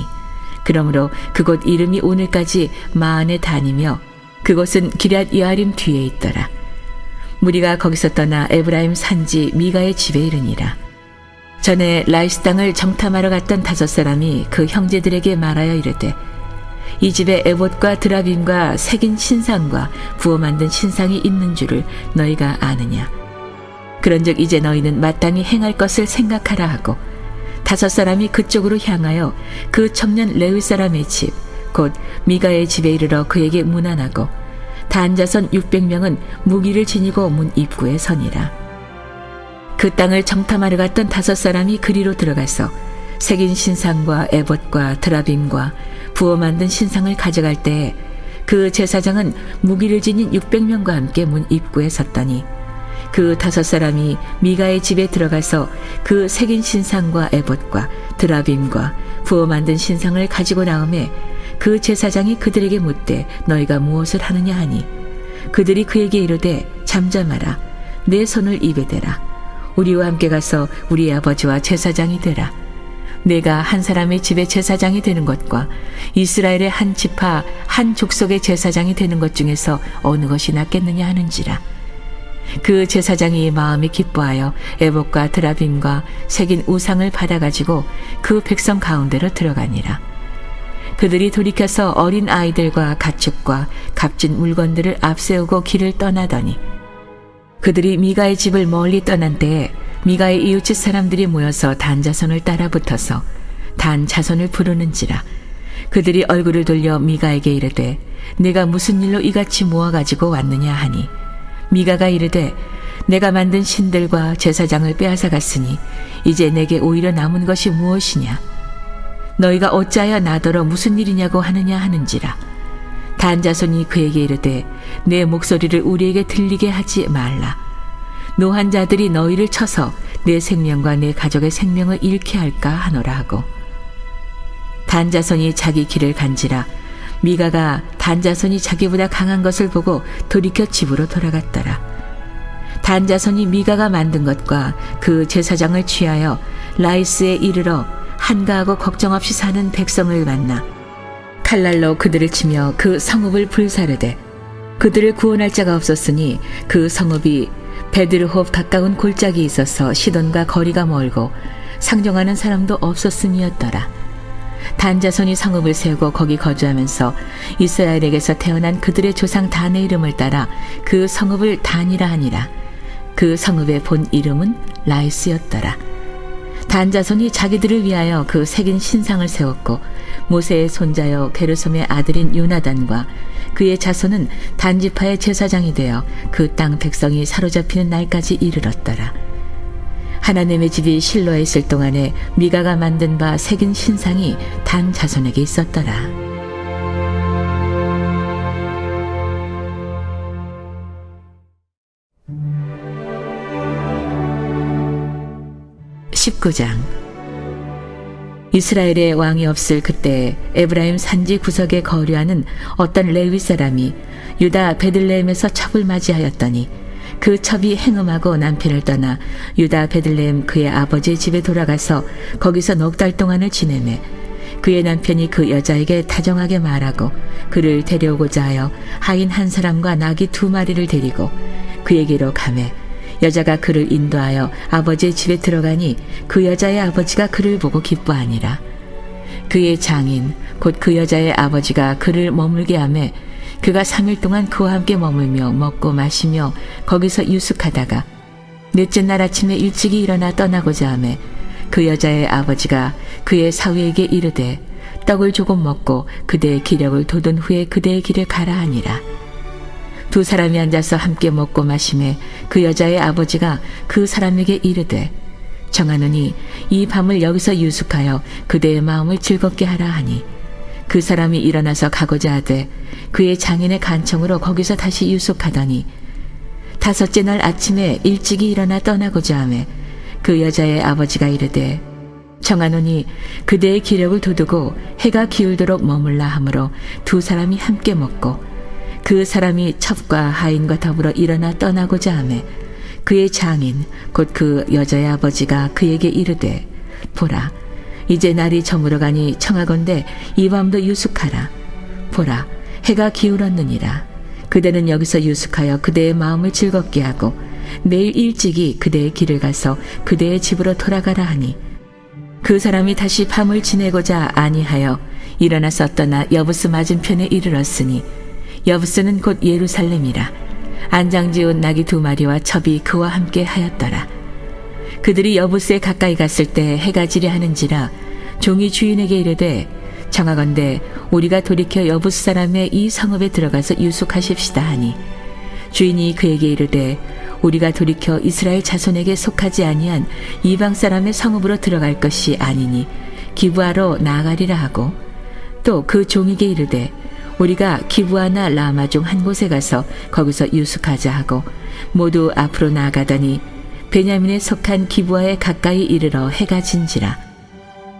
그러므로 그곳 이름이 오늘까지 마흔의 단이며 그곳은 기럇 여아림 뒤에 있더라. 무리가 거기서 떠나 에브라임 산지 미가의 집에 이르니라. 전에 라이스 땅을 정탐하러 갔던 5사람이 그 형제들에게 말하여 이르되 이 집에 에봇과 드라빔과 새긴 신상과 부어 만든 신상이 있는 줄을 너희가 아느냐. 그런즉 이제 너희는 마땅히 행할 것을 생각하라 하고 5사람이 그쪽으로 향하여 그 청년 레위 사람의 집 곧 미가의 집에 이르러 그에게 문안하고 단자손 600명은 무기를 지니고 문 입구에 서니라. 그 땅을 정탐하러 갔던 5사람이 그리로 들어가서 새긴 신상과 에봇과 드라빔과 부어 만든 신상을 가져갈 때에 그 제사장은 무기를 지닌 600명과 함께 문 입구에 섰더니 그 5사람이 미가의 집에 들어가서 그 새긴 신상과 에봇과 드라빔과 부어 만든 신상을 가지고 나오매 그 제사장이 그들에게 묻되 너희가 무엇을 하느냐 하니 그들이 그에게 이르되 잠잠하라. 내 손을 입에 대라. 우리와 함께 가서 우리 아버지와 제사장이 되라. 내가 한 사람의 집의 제사장이 되는 것과 이스라엘의 한 지파 한 족속의 제사장이 되는 것 중에서 어느 것이 낫겠느냐 하는지라. 그 제사장이 마음이 기뻐하여 에봇과 드라빔과 새긴 우상을 받아가지고 그 백성 가운데로 들어가니라. 그들이 돌이켜서 어린 아이들과 가축과 값진 물건들을 앞세우고 길을 떠나더니 그들이 미가의 집을 멀리 떠난 때에 미가의 이웃집 사람들이 모여서 단 자손을 따라 붙어서 단 자손을 부르는지라. 그들이 얼굴을 돌려 미가에게 이르되 내가 무슨 일로 이같이 모아가지고 왔느냐 하니 미가가 이르되 내가 만든 신들과 제사장을 빼앗아 갔으니 이제 내게 오히려 남은 것이 무엇이냐. 너희가 어찌하여 나더러 무슨 일이냐고 하느냐 하는지라. 단 자손이 그에게 이르되 내 목소리를 우리에게 들리게 하지 말라. 노한 자들이 너희를 쳐서 내 생명과 내 가족의 생명을 잃게 할까 하노라 하고 단 자손이 자기 길을 간지라. 미가가 단 자손이 자기보다 강한 것을 보고 돌이켜 집으로 돌아갔더라. 단 자손이 미가가 만든 것과 그 제사장을 취하여 라이스에 이르러 한가하고 걱정 없이 사는 백성을 만나 칼날로 그들을 치며 그 성읍을 불사르되 그들을 구원할 자가 없었으니 그 성읍이 베드르홉 가까운 골짜기에 있어서 시돈과 거리가 멀고 상종하는 사람도 없었음이었더라. 단 자손이 성읍을 세우고 거기 거주하면서 이스라엘에게서 태어난 그들의 조상 단의 이름을 따라 그 성읍을 단이라 하니라. 그 성읍의 본 이름은 라이스였더라. 단 자손이 자기들을 위하여 그 새긴 신상을 세웠고 모세의 손자여 게르솜의 아들인 요나단과 그의 자손은 단지파의 제사장이 되어 그 땅 백성이 사로잡히는 날까지 이르렀더라. 하나님의 집이 실로에 있을 동안에 미가가 만든 바 새긴 신상이 단 자손에게 있었더라. 19장. 이스라엘의 왕이 없을 그때 에브라임 산지 구석에 거류하는 어떤 레위 사람이 유다 베들레헴에서 첩을 맞이하였더니 그 첩이 행음하고 남편을 떠나 유다 베들레헴 그의 아버지의 집에 돌아가서 거기서 넉 달 동안을 지내매 그의 남편이 그 여자에게 다정하게 말하고 그를 데려오고자 하여 하인 한 사람과 나귀 2마리를 데리고 그에게로 가매 여자가 그를 인도하여 아버지의 집에 들어가니 그 여자의 아버지가 그를 보고 기뻐하니라. 그의 장인 곧 그 여자의 아버지가 그를 머물게 하매 그가 3일 동안 그와 함께 머물며 먹고 마시며 거기서 유숙하다가 넷째 날 아침에 일찍이 일어나 떠나고자 하매 그 여자의 아버지가 그의 사위에게 이르되 떡을 조금 먹고 그대의 기력을 돋은 후에 그대의 길에 가라 하니라. 2 사람이 앉아서 함께 먹고 마시매 그 여자의 아버지가 그 사람에게 이르되 정하노니 이 밤을 여기서 유숙하여 그대의 마음을 즐겁게 하라 하니 그 사람이 일어나서 가고자 하되 그의 장인의 간청으로 거기서 다시 유숙하더니 5째 날 아침에 일찍이 일어나 떠나고자 하매 그 여자의 아버지가 이르되 정하노니 그대의 기력을 돋우고 해가 기울도록 머물라 하므로 2 사람이 함께 먹고 그 사람이 첩과 하인과 더불어 일어나 떠나고자 하매 그의 장인 곧 그 여자의 아버지가 그에게 이르되 보라 이제 날이 저물어가니 청하건대 이 밤도 유숙하라. 보라 해가 기울었느니라. 그대는 여기서 유숙하여 그대의 마음을 즐겁게 하고 내일 일찍이 그대의 길을 가서 그대의 집으로 돌아가라 하니 그 사람이 다시 밤을 지내고자 아니하여 일어나서 떠나 여부스 맞은편에 이르렀으니 여부스는 곧 예루살렘이라. 안장지은 나귀 2마리와 첩이 그와 함께 하였더라. 그들이 여부스에 가까이 갔을 때 해가 지려 하는지라 종이 주인에게 이르되 청하건대 우리가 돌이켜 여부스 사람의 이 성읍에 들어가서 유숙하십시다 하니 주인이 그에게 이르되 우리가 돌이켜 이스라엘 자손에게 속하지 아니한 이방 사람의 성읍으로 들어갈 것이 아니니 기브아로 나아가리라 하고 또 그 종에게 이르되 우리가 기브아나 라마 중 한 곳에 가서 거기서 유숙하자 하고 모두 앞으로 나아가더니 베냐민에 속한 기브아에 가까이 이르러 해가 진지라.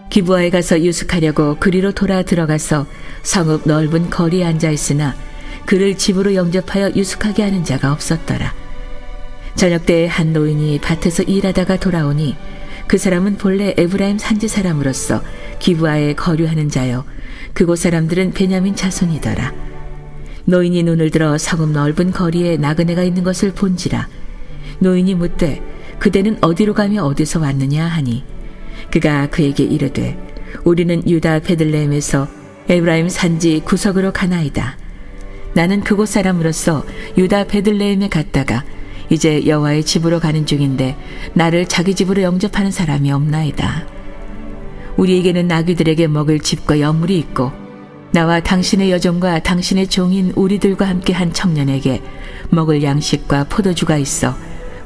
기브아에 가서 유숙하려고 그리로 돌아 들어가서 성읍 넓은 거리에 앉아 있으나 그를 집으로 영접하여 유숙하게 하는 자가 없었더라. 저녁 때에 한 노인이 밭에서 일하다가 돌아오니 그 사람은 본래 에브라임 산지 사람으로서 기브아에 거류하는 자요 그곳 사람들은 베냐민 자손이더라. 노인이 눈을 들어 성읍 넓은 거리에 나그네가 있는 것을 본지라. 노인이 묻되 그대는 어디로 가며 어디서 왔느냐 하니 그가 그에게 이르되 우리는 유다 베들레헴에서 에브라임 산지 구석으로 가나이다. 나는 그곳 사람으로서 유다 베들레헴에 갔다가 이제 여호와의 집으로 가는 중인데 나를 자기 집으로 영접하는 사람이 없나이다. 우리에게는 나귀들에게 먹을 집과 여물이 있고 나와 당신의 여종과 당신의 종인 우리들과 함께 한 청년에게 먹을 양식과 포도주가 있어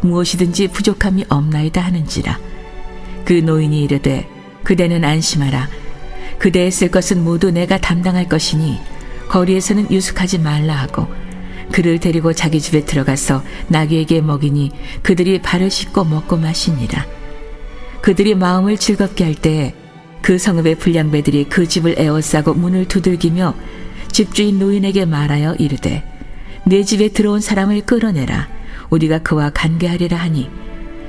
무엇이든지 부족함이 없나이다 하는지라. 그 노인이 이르되 그대는 안심하라. 그대의 쓸 것은 모두 내가 담당할 것이니 거리에서는 유숙하지 말라 하고 그를 데리고 자기 집에 들어가서 나귀에게 먹이니 그들이 발을 씻고 먹고 마시니라. 그들이 마음을 즐겁게 할 때에 그 성읍의 불량배들이 그 집을 에워싸고 문을 두들기며 집주인 노인에게 말하여 이르되 내 집에 들어온 사람을 끌어내라. 우리가 그와 관계하리라 하니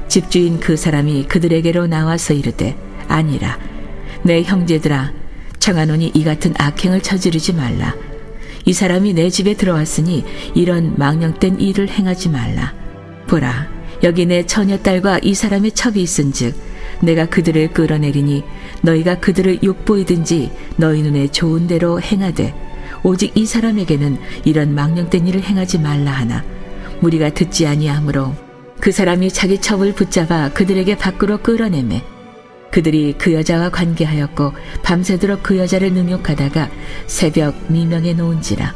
집주인 그 사람이 그들에게로 나와서 이르되 아니라 내 형제들아 청하노니 이 같은 악행을 저지르지 말라. 이 사람이 내 집에 들어왔으니 이런 망령된 일을 행하지 말라. 보라 여기 내 처녀딸과 이 사람의 첩이 있은즉 내가 그들을 끌어내리니 너희가 그들을 욕보이든지 너희 눈에 좋은 대로 행하되 오직 이 사람에게는 이런 망령된 일을 행하지 말라 하나 무리가 듣지 아니하므로 그 사람이 자기 첩을 붙잡아 그들에게 밖으로 끌어내매 그들이 그 여자와 관계하였고 밤새도록 그 여자를 능욕하다가 새벽 미명에 놓은지라.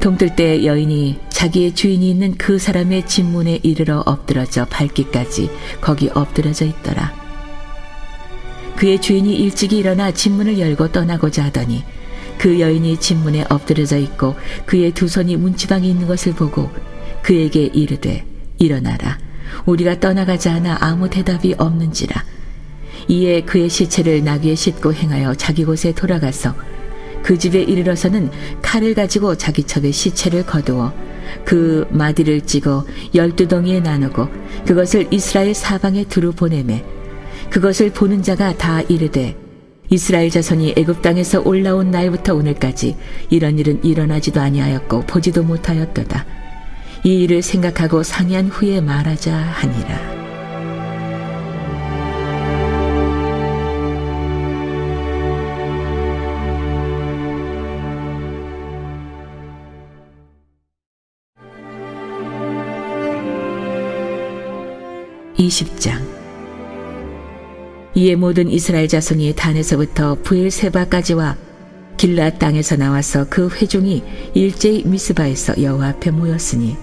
동뜰 때 여인이 자기의 주인이 있는 그 사람의 집문에 이르러 엎드러져 밟기까지 거기 엎드러져 있더라. 그의 주인이 일찍이 일어나 집문을 열고 떠나고자 하더니 그 여인이 집문에 엎드러져 있고 그의 두 손이 문지방에 있는 것을 보고 그에게 이르되 일어나라. 우리가 떠나가자 하나 아무 대답이 없는지라. 이에 그의 시체를 나귀에 싣고 행하여 자기 곳에 돌아가서 그 집에 이르러서는 칼을 가지고 자기 첩의 시체를 거두어 그 마디를 찌고 12덩이에 나누고 그것을 이스라엘 사방에 두루 보내매 그것을 보는 자가 다 이르되 이스라엘 자손이 애굽 땅에서 올라온 날부터 오늘까지 이런 일은 일어나지도 아니하였고 보지도 못하였도다. 이 일을 생각하고 상의한 후에 말하자 하니라. 이에 모든 이스라엘 자손이 단에서부터 브엘세바까지와 길앗 땅에서 나와서 그 회중이 일제히 미스바에서 여호와 앞에 모였으니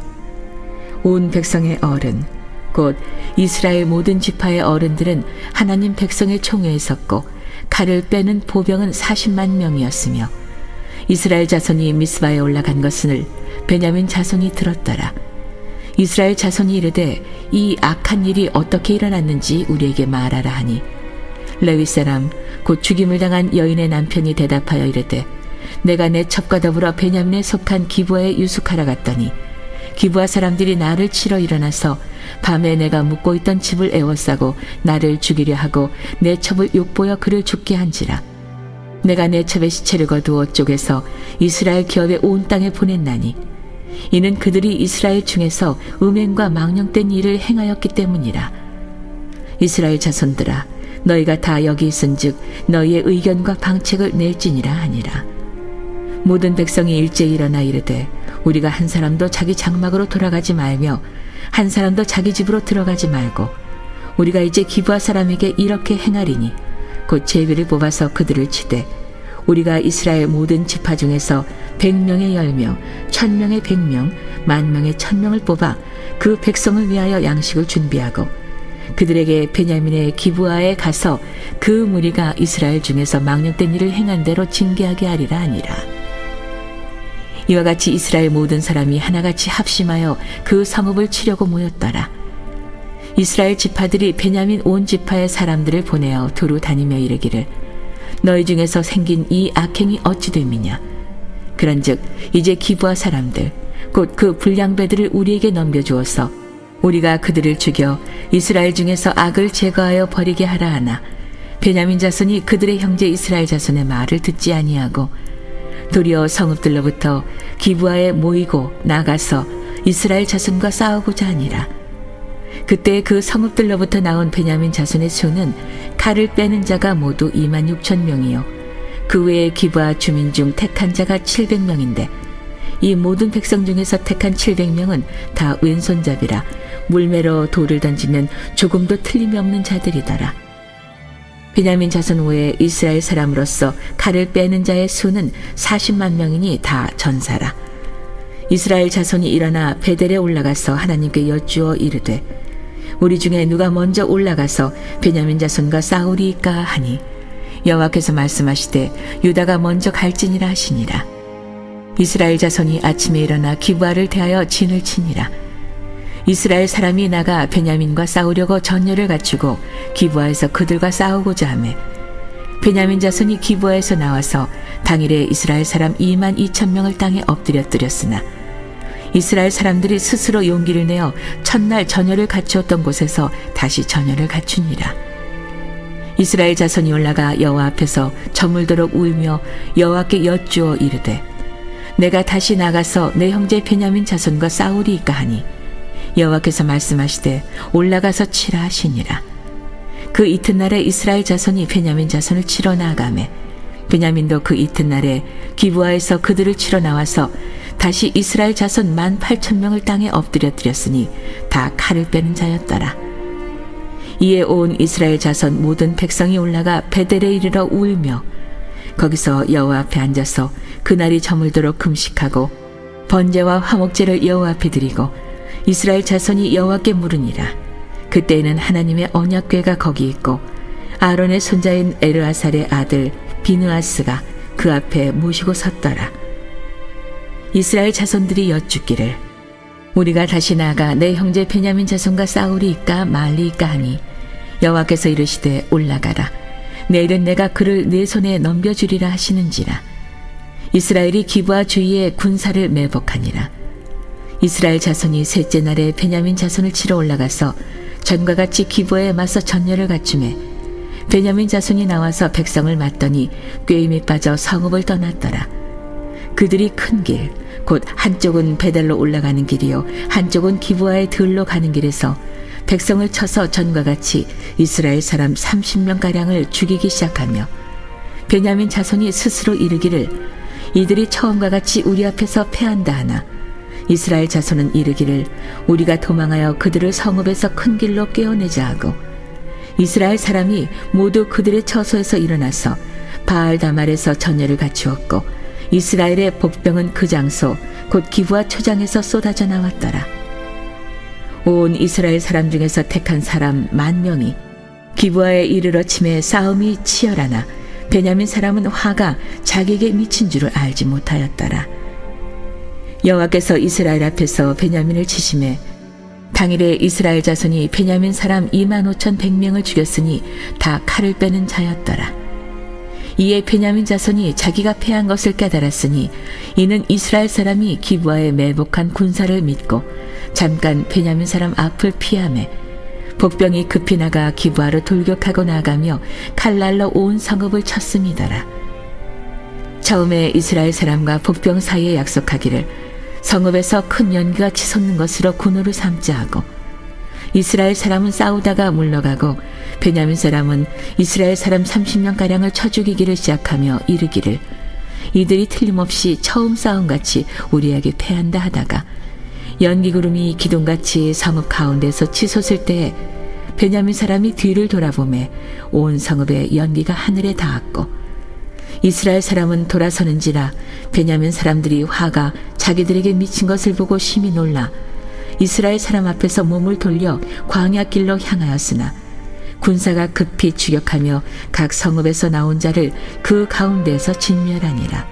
온 백성의 어른 곧 이스라엘 모든 지파의 어른들은 하나님 백성의 총회에 섰고 칼을 빼는 보병은 40만 명이었으며 이스라엘 자손이 미스바에 올라간 것을 베냐민 자손이 들었더라. 이스라엘 자손이 이르되 이 악한 일이 어떻게 일어났는지 우리에게 말하라 하니 레위 사람 곧 죽임을 당한 여인의 남편이 대답하여 이르되 내가 내 첩과 더불어 베냐민에 속한 기브아에 유숙하러 갔더니 기브아 사람들이 나를 치러 일어나서 밤에 내가 묵고 있던 집을 에워싸고 나를 죽이려 하고 내 첩을 욕보여 그를 죽게 한지라. 내가 내 첩의 시체를 거두어 쪼개서 이스라엘 기업의 온 땅에 보냈나니 이는 그들이 이스라엘 중에서 음행과 망령된 일을 행하였기 때문이라. 이스라엘 자손들아 너희가 다 여기 있은즉 너희의 의견과 방책을 낼지니라 하니라. 모든 백성이 일제히 일어나 이르되 우리가 한 사람도 자기 장막으로 돌아가지 말며 한 사람도 자기 집으로 들어가지 말고 우리가 이제 기브아 사람에게 이렇게 행하리니 곧 제비를 뽑아서 그들을 치되 우리가 이스라엘 모든 지파 중에서 100명의 10명, 1000명의 100명, 10,000명의 1000명을 뽑아 그 백성을 위하여 양식을 준비하고 그들에게 베냐민의 기브아에 가서 그 무리가 이스라엘 중에서 망령된 일을 행한 대로 징계하게 하리라 하니라. 이와 같이 이스라엘 모든 사람이 하나같이 합심하여 그 성읍을 치려고 모였더라. 이스라엘 지파들이 베냐민 온 지파의 사람들을 보내어 두루 다니며 이르기를 너희 중에서 생긴 이 악행이 어찌 됨이냐. 그런즉 이제 기브아 사람들 곧 그 불량배들을 우리에게 넘겨주어서 우리가 그들을 죽여 이스라엘 중에서 악을 제거하여 버리게 하라 하나 베냐민 자손이 그들의 형제 이스라엘 자손의 말을 듣지 아니하고 도리어 성읍들로부터 기브아에 모이고 나가서 이스라엘 자손과 싸우고자 하니라. 그때 그 성읍들로부터 나온 베냐민 자손의 수는 칼을 빼는 자가 모두 26,000명이요 그 외에 기브아 주민 중 택한 자가 700명인데 이 모든 백성 중에서 택한 700명은 다 왼손잡이라 물매로 돌을 던지면 조금도 틀림이 없는 자들이더라. 베냐민 자손 외에 이스라엘 사람으로서 칼을 빼는 자의 수는 40만 명이니 다 전사라. 이스라엘 자손이 일어나 베델에 올라가서 하나님께 여쭈어 이르되 우리 중에 누가 먼저 올라가서 베냐민 자손과 싸우리이까 하니 여호와께서 말씀하시되 유다가 먼저 갈지니라 하시니라. 이스라엘 자손이 아침에 일어나 기브아를 대하여 진을 치니라. 이스라엘 사람이 나가 베냐민과 싸우려고 전열을 갖추고 기브아에서 그들과 싸우고자 하매 베냐민 자손이 기브아에서 나와서 당일에 이스라엘 사람 22,000명을 땅에 엎드렸으나 이스라엘 사람들이 스스로 용기를 내어 첫날 전열을 갖추었던 곳에서 다시 전열을 갖추니라. 이스라엘 자손이 올라가 여호와 앞에서 저물도록 울며 여호와께 여쭈어 이르되 내가 다시 나가서 내 형제 베냐민 자손과 싸우리이까 하니 여호와께서 말씀하시되 올라가서 치라 하시니라. 그 이튿날에 이스라엘 자손이 베냐민 자손을 치러 나아가매 베냐민도 그 이튿날에 기브아에서 그들을 치러 나와서 다시 이스라엘 자손 18,000명을 땅에 엎드려 드렸으니 다 칼을 빼는 자였더라. 이에 온 이스라엘 자손 모든 백성이 올라가 베델에 이르러 울며 거기서 여호와 앞에 앉아서 그날이 저물도록 금식하고 번제와 화목제를 여호와 앞에 드리고 이스라엘 자손이 여호와께 물으니라. 그때에는 하나님의 언약궤가 거기 있고 아론의 손자인 에르아살의 아들 비느하스가 그 앞에 모시고 섰더라. 이스라엘 자손들이 여쭙기를 우리가 다시 나아가 내 형제 베냐민 자손과 싸우리이까 말리이까 하니 여호와께서 이르시되 올라가라. 내일은 내가 그를 네 손에 넘겨주리라 하시는지라. 이스라엘이 기브아 주위에 군사를 매복하니라. 이스라엘 자손이 셋째 날에 베냐민 자손을 치러 올라가서 전과 같이 기브아에 맞서 전열을 갖추매 베냐민 자손이 나와서 백성을 맞더니 꾀임에 빠져 성읍을 떠났더라. 그들이 큰 길, 곧 한쪽은 베델로 올라가는 길이요 한쪽은 기브아의 들로 가는 길에서 백성을 쳐서 전과 같이 이스라엘 사람 30명가량을 죽이기 시작하며 베냐민 자손이 스스로 이르기를 이들이 처음과 같이 우리 앞에서 패한다 하나 이스라엘 자손은 이르기를 우리가 도망하여 그들을 성읍에서 큰 길로 꿰어내자 하고 이스라엘 사람이 모두 그들의 처소에서 일어나서 바알다말에서 전열을 갖추었고 이스라엘의 복병은 그 장소 곧 기브아 초장에서 쏟아져 나왔더라. 온 이스라엘 사람 중에서 택한 사람 10,000명이 기브아에 이르러 치매 싸움이 치열하나 베냐민 사람은 화가 자기에게 미친 줄을 알지 못하였더라. 여호와께서 이스라엘 앞에서 베냐민을 치심에 당일에 이스라엘 자손이 베냐민 사람 25,100명을 죽였으니 다 칼을 빼는 자였더라. 이에 베냐민 자손이 자기가 패한 것을 깨달았으니 이는 이스라엘 사람이 기브아에 매복한 군사를 믿고 잠깐 베냐민 사람 앞을 피하매 복병이 급히 나가 기브아로 돌격하고 나가며 칼날로 온 성읍을 쳤음이더라. 처음에 이스라엘 사람과 복병 사이에 약속하기를 성읍에서 큰 연기가 치솟는 것으로 군호를 삼자 하고 이스라엘 사람은 싸우다가 물러가고 베냐민 사람은 이스라엘 사람 30명가량을 쳐 죽이기를 시작하며 이르기를 이들이 틀림없이 처음 싸움같이 우리에게 패한다 하다가 연기구름이 기둥같이 성읍 가운데서 치솟을 때에 베냐민 사람이 뒤를 돌아보매 온 성읍의 연기가 하늘에 닿았고 이스라엘 사람은 돌아서는지라 베냐민 사람들이 화가 자기들에게 미친 것을 보고 심히 놀라 이스라엘 사람 앞에서 몸을 돌려 광야 길로 향하였으나 군사가 급히 추격하며 각 성읍에서 나온 자를 그 가운데에서 진멸하니라.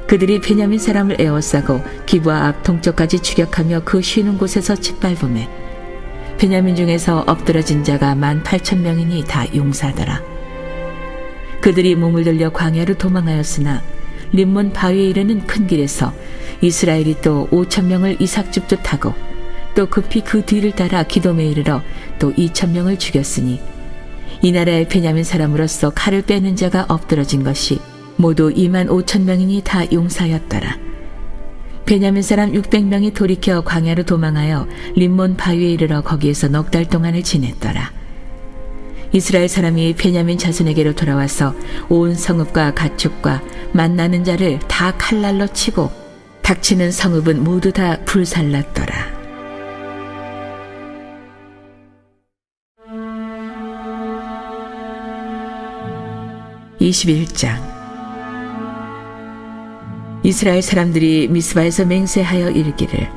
그들이 베냐민 사람을 에워싸고 기브아 앞 동쪽까지 추격하며 그 쉬는 곳에서 짓밟음에 베냐민 중에서 엎드러진 자가 18,000명이니 다 용사더라. 그들이 몸을 돌려 광야로 도망하였으나 림몬 바위에 이르는 큰 길에서 이스라엘이 또 5,000명을 이삭줍듯하고 또 급히 그 뒤를 따라 기돔에 이르러 또 2,000명을 죽였으니 이 나라의 베냐민 사람으로서 칼을 빼는 자가 엎드러진 것이 모두 25,000명이니 다 용사였더라. 베냐민 사람 600명이 돌이켜 광야로 도망하여 림몬 바위에 이르러 거기에서 넉 달 동안을 지냈더라. 이스라엘 사람이 베냐민 자손에게로 돌아와서 온 성읍과 가축과 만나는 자를 다 칼날로 치고 닥치는 성읍은 모두 다 불살랐더라. 21장. 이스라엘 사람들이 미스바에서 맹세하여 이르기를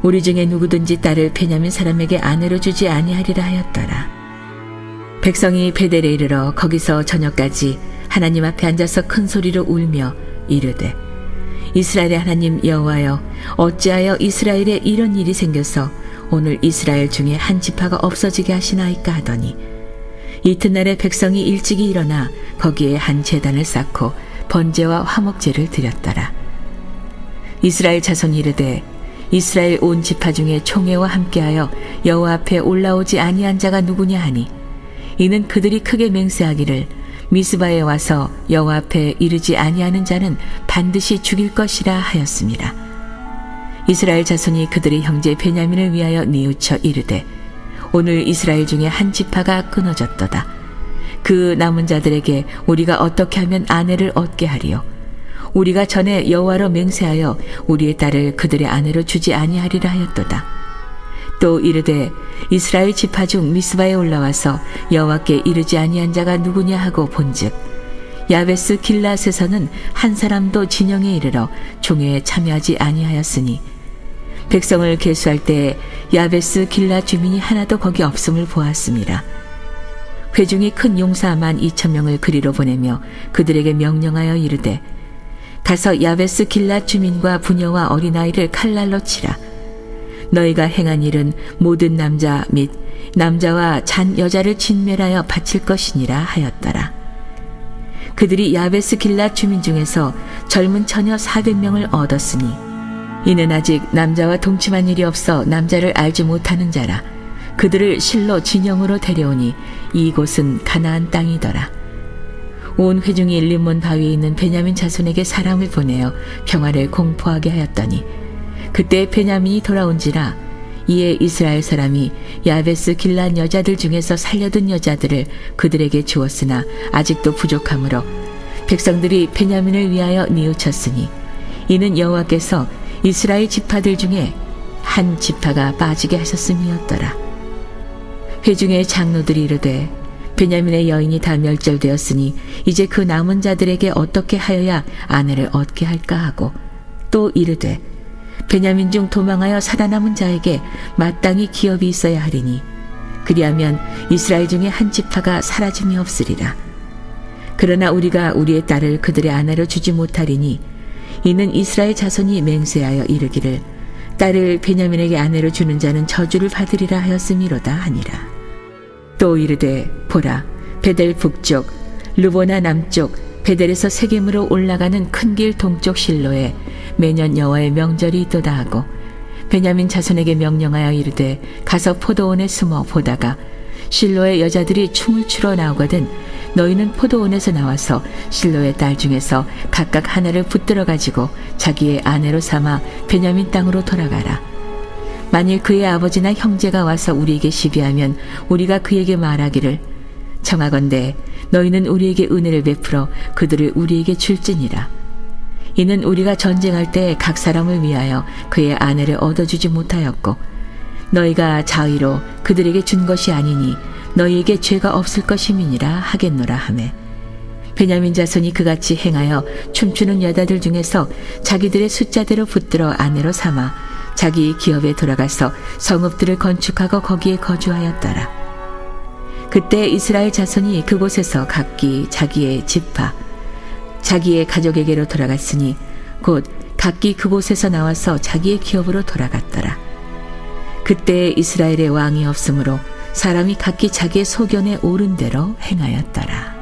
우리 중에 누구든지 딸을 베냐민 사람에게 아내로 주지 아니하리라 하였더라. 백성이 베델에 이르러 거기서 저녁까지 하나님 앞에 앉아서 큰 소리로 울며 이르되 이스라엘의 하나님 여호와여 어찌하여 이스라엘에 이런 일이 생겨서 오늘 이스라엘 중에 한 지파가 없어지게 하시나이까 하더니 이튿날에 백성이 일찍이 일어나 거기에 한 제단을 쌓고 번제와 화목제를 드렸더라. 이스라엘 자손이 이르되 이스라엘 온 지파 중에 총회와 함께하여 여호와 앞에 올라오지 아니한 자가 누구냐 하니 이는 그들이 크게 맹세하기를 미스바에 와서 여호와 앞에 이르지 아니하는 자는 반드시 죽일 것이라 하였습니다. 이스라엘 자손이 그들의 형제 베냐민을 위하여 뉘우쳐 이르되 오늘 이스라엘 중에 한 지파가 끊어졌도다. 그 남은 자들에게 우리가 어떻게 하면 아내를 얻게 하리요? 우리가 전에 여호와로 맹세하여 우리의 딸을 그들의 아내로 주지 아니하리라 하였도다. 또 이르되 이스라엘 지파 중 미스바에 올라와서 여호와께 이르지 아니한 자가 누구냐 하고 본즉 야베스 길라앗에서는 한 사람도 진영에 이르러 종회에 참여하지 아니하였으니 백성을 계수할 때에 야베스 길라앗 주민이 하나도 거기 없음을 보았습니다. 회중이 큰 용사 12,000명을 그리로 보내며 그들에게 명령하여 이르되 가서 야베스 길라앗 주민과 부녀와 어린아이를 칼날로 치라. 너희가 행한 일은 모든 남자 및 남자와 잔 여자를 진멸하여 바칠 것이니라 하였더라. 그들이 야베스 길라앗 주민 중에서 젊은 처녀 400명을 얻었으니 이는 아직 남자와 동침한 일이 없어 남자를 알지 못하는 자라. 그들을 실로 진영으로 데려오니 이곳은 가나안 땅이더라. 온 회중이 림몬 바위에 있는 베냐민 자손에게 사람을 보내어 평화를 공포하게 하였더니 그때 베냐민이 돌아온지라. 이에 이스라엘 사람이 야베스 길라앗 여자들 중에서 살려둔 여자들을 그들에게 주었으나 아직도 부족하므로 백성들이 베냐민을 위하여 뉘우쳤으니 이는 여호와께서 이스라엘 지파들 중에 한 지파가 빠지게 하셨음이었더라. 회중의 장로들이 이르되 베냐민의 여인이 다 멸절되었으니 이제 그 남은 자들에게 어떻게 하여야 아내를 얻게 할까 하고 또 이르되 베냐민 중 도망하여 살아남은 자에게 마땅히 기업이 있어야 하리니 그리하면 이스라엘 중에 한 지파가 사라짐이 없으리라. 그러나 우리가 우리의 딸을 그들의 아내로 주지 못하리니 이는 이스라엘 자손이 맹세하여 이르기를 딸을 베냐민에게 아내로 주는 자는 저주를 받으리라 하였음이로다 하니라. 또 이르되 보라 베델 북쪽 르보나 남쪽 베델에서 세겜으로 올라가는 큰 길 동쪽 실로에 매년 여호와의 명절이 있도다 하고 베냐민 자손에게 명령하여 이르되 가서 포도원에 숨어 보다가 실로의 여자들이 춤을 추러 나오거든 너희는 포도원에서 나와서 실로의 딸 중에서 각각 하나를 붙들어 가지고 자기의 아내로 삼아 베냐민 땅으로 돌아가라. 만일 그의 아버지나 형제가 와서 우리에게 시비하면 우리가 그에게 말하기를 청하건대 너희는 우리에게 은혜를 베풀어 그들을 우리에게 줄지니라. 이는 우리가 전쟁할 때 각 사람을 위하여 그의 아내를 얻어주지 못하였고 너희가 자의로 그들에게 준 것이 아니니 너희에게 죄가 없을 것임이니라 하겠노라 하매 베냐민 자손이 그같이 행하여 춤추는 여자들 중에서 자기들의 숫자대로 붙들어 아내로 삼아 자기 기업에 돌아가서 성읍들을 건축하고 거기에 거주하였더라. 그때 이스라엘 자손이 그곳에서 각기 자기의 지파 자기의 가족에게로 돌아갔으니 곧 각기 그곳에서 나와서 자기의 기업으로 돌아갔더라. 그때 이스라엘의 왕이 없으므로 사람이 각기 자기의 소견에 옳은 대로 행하였더라.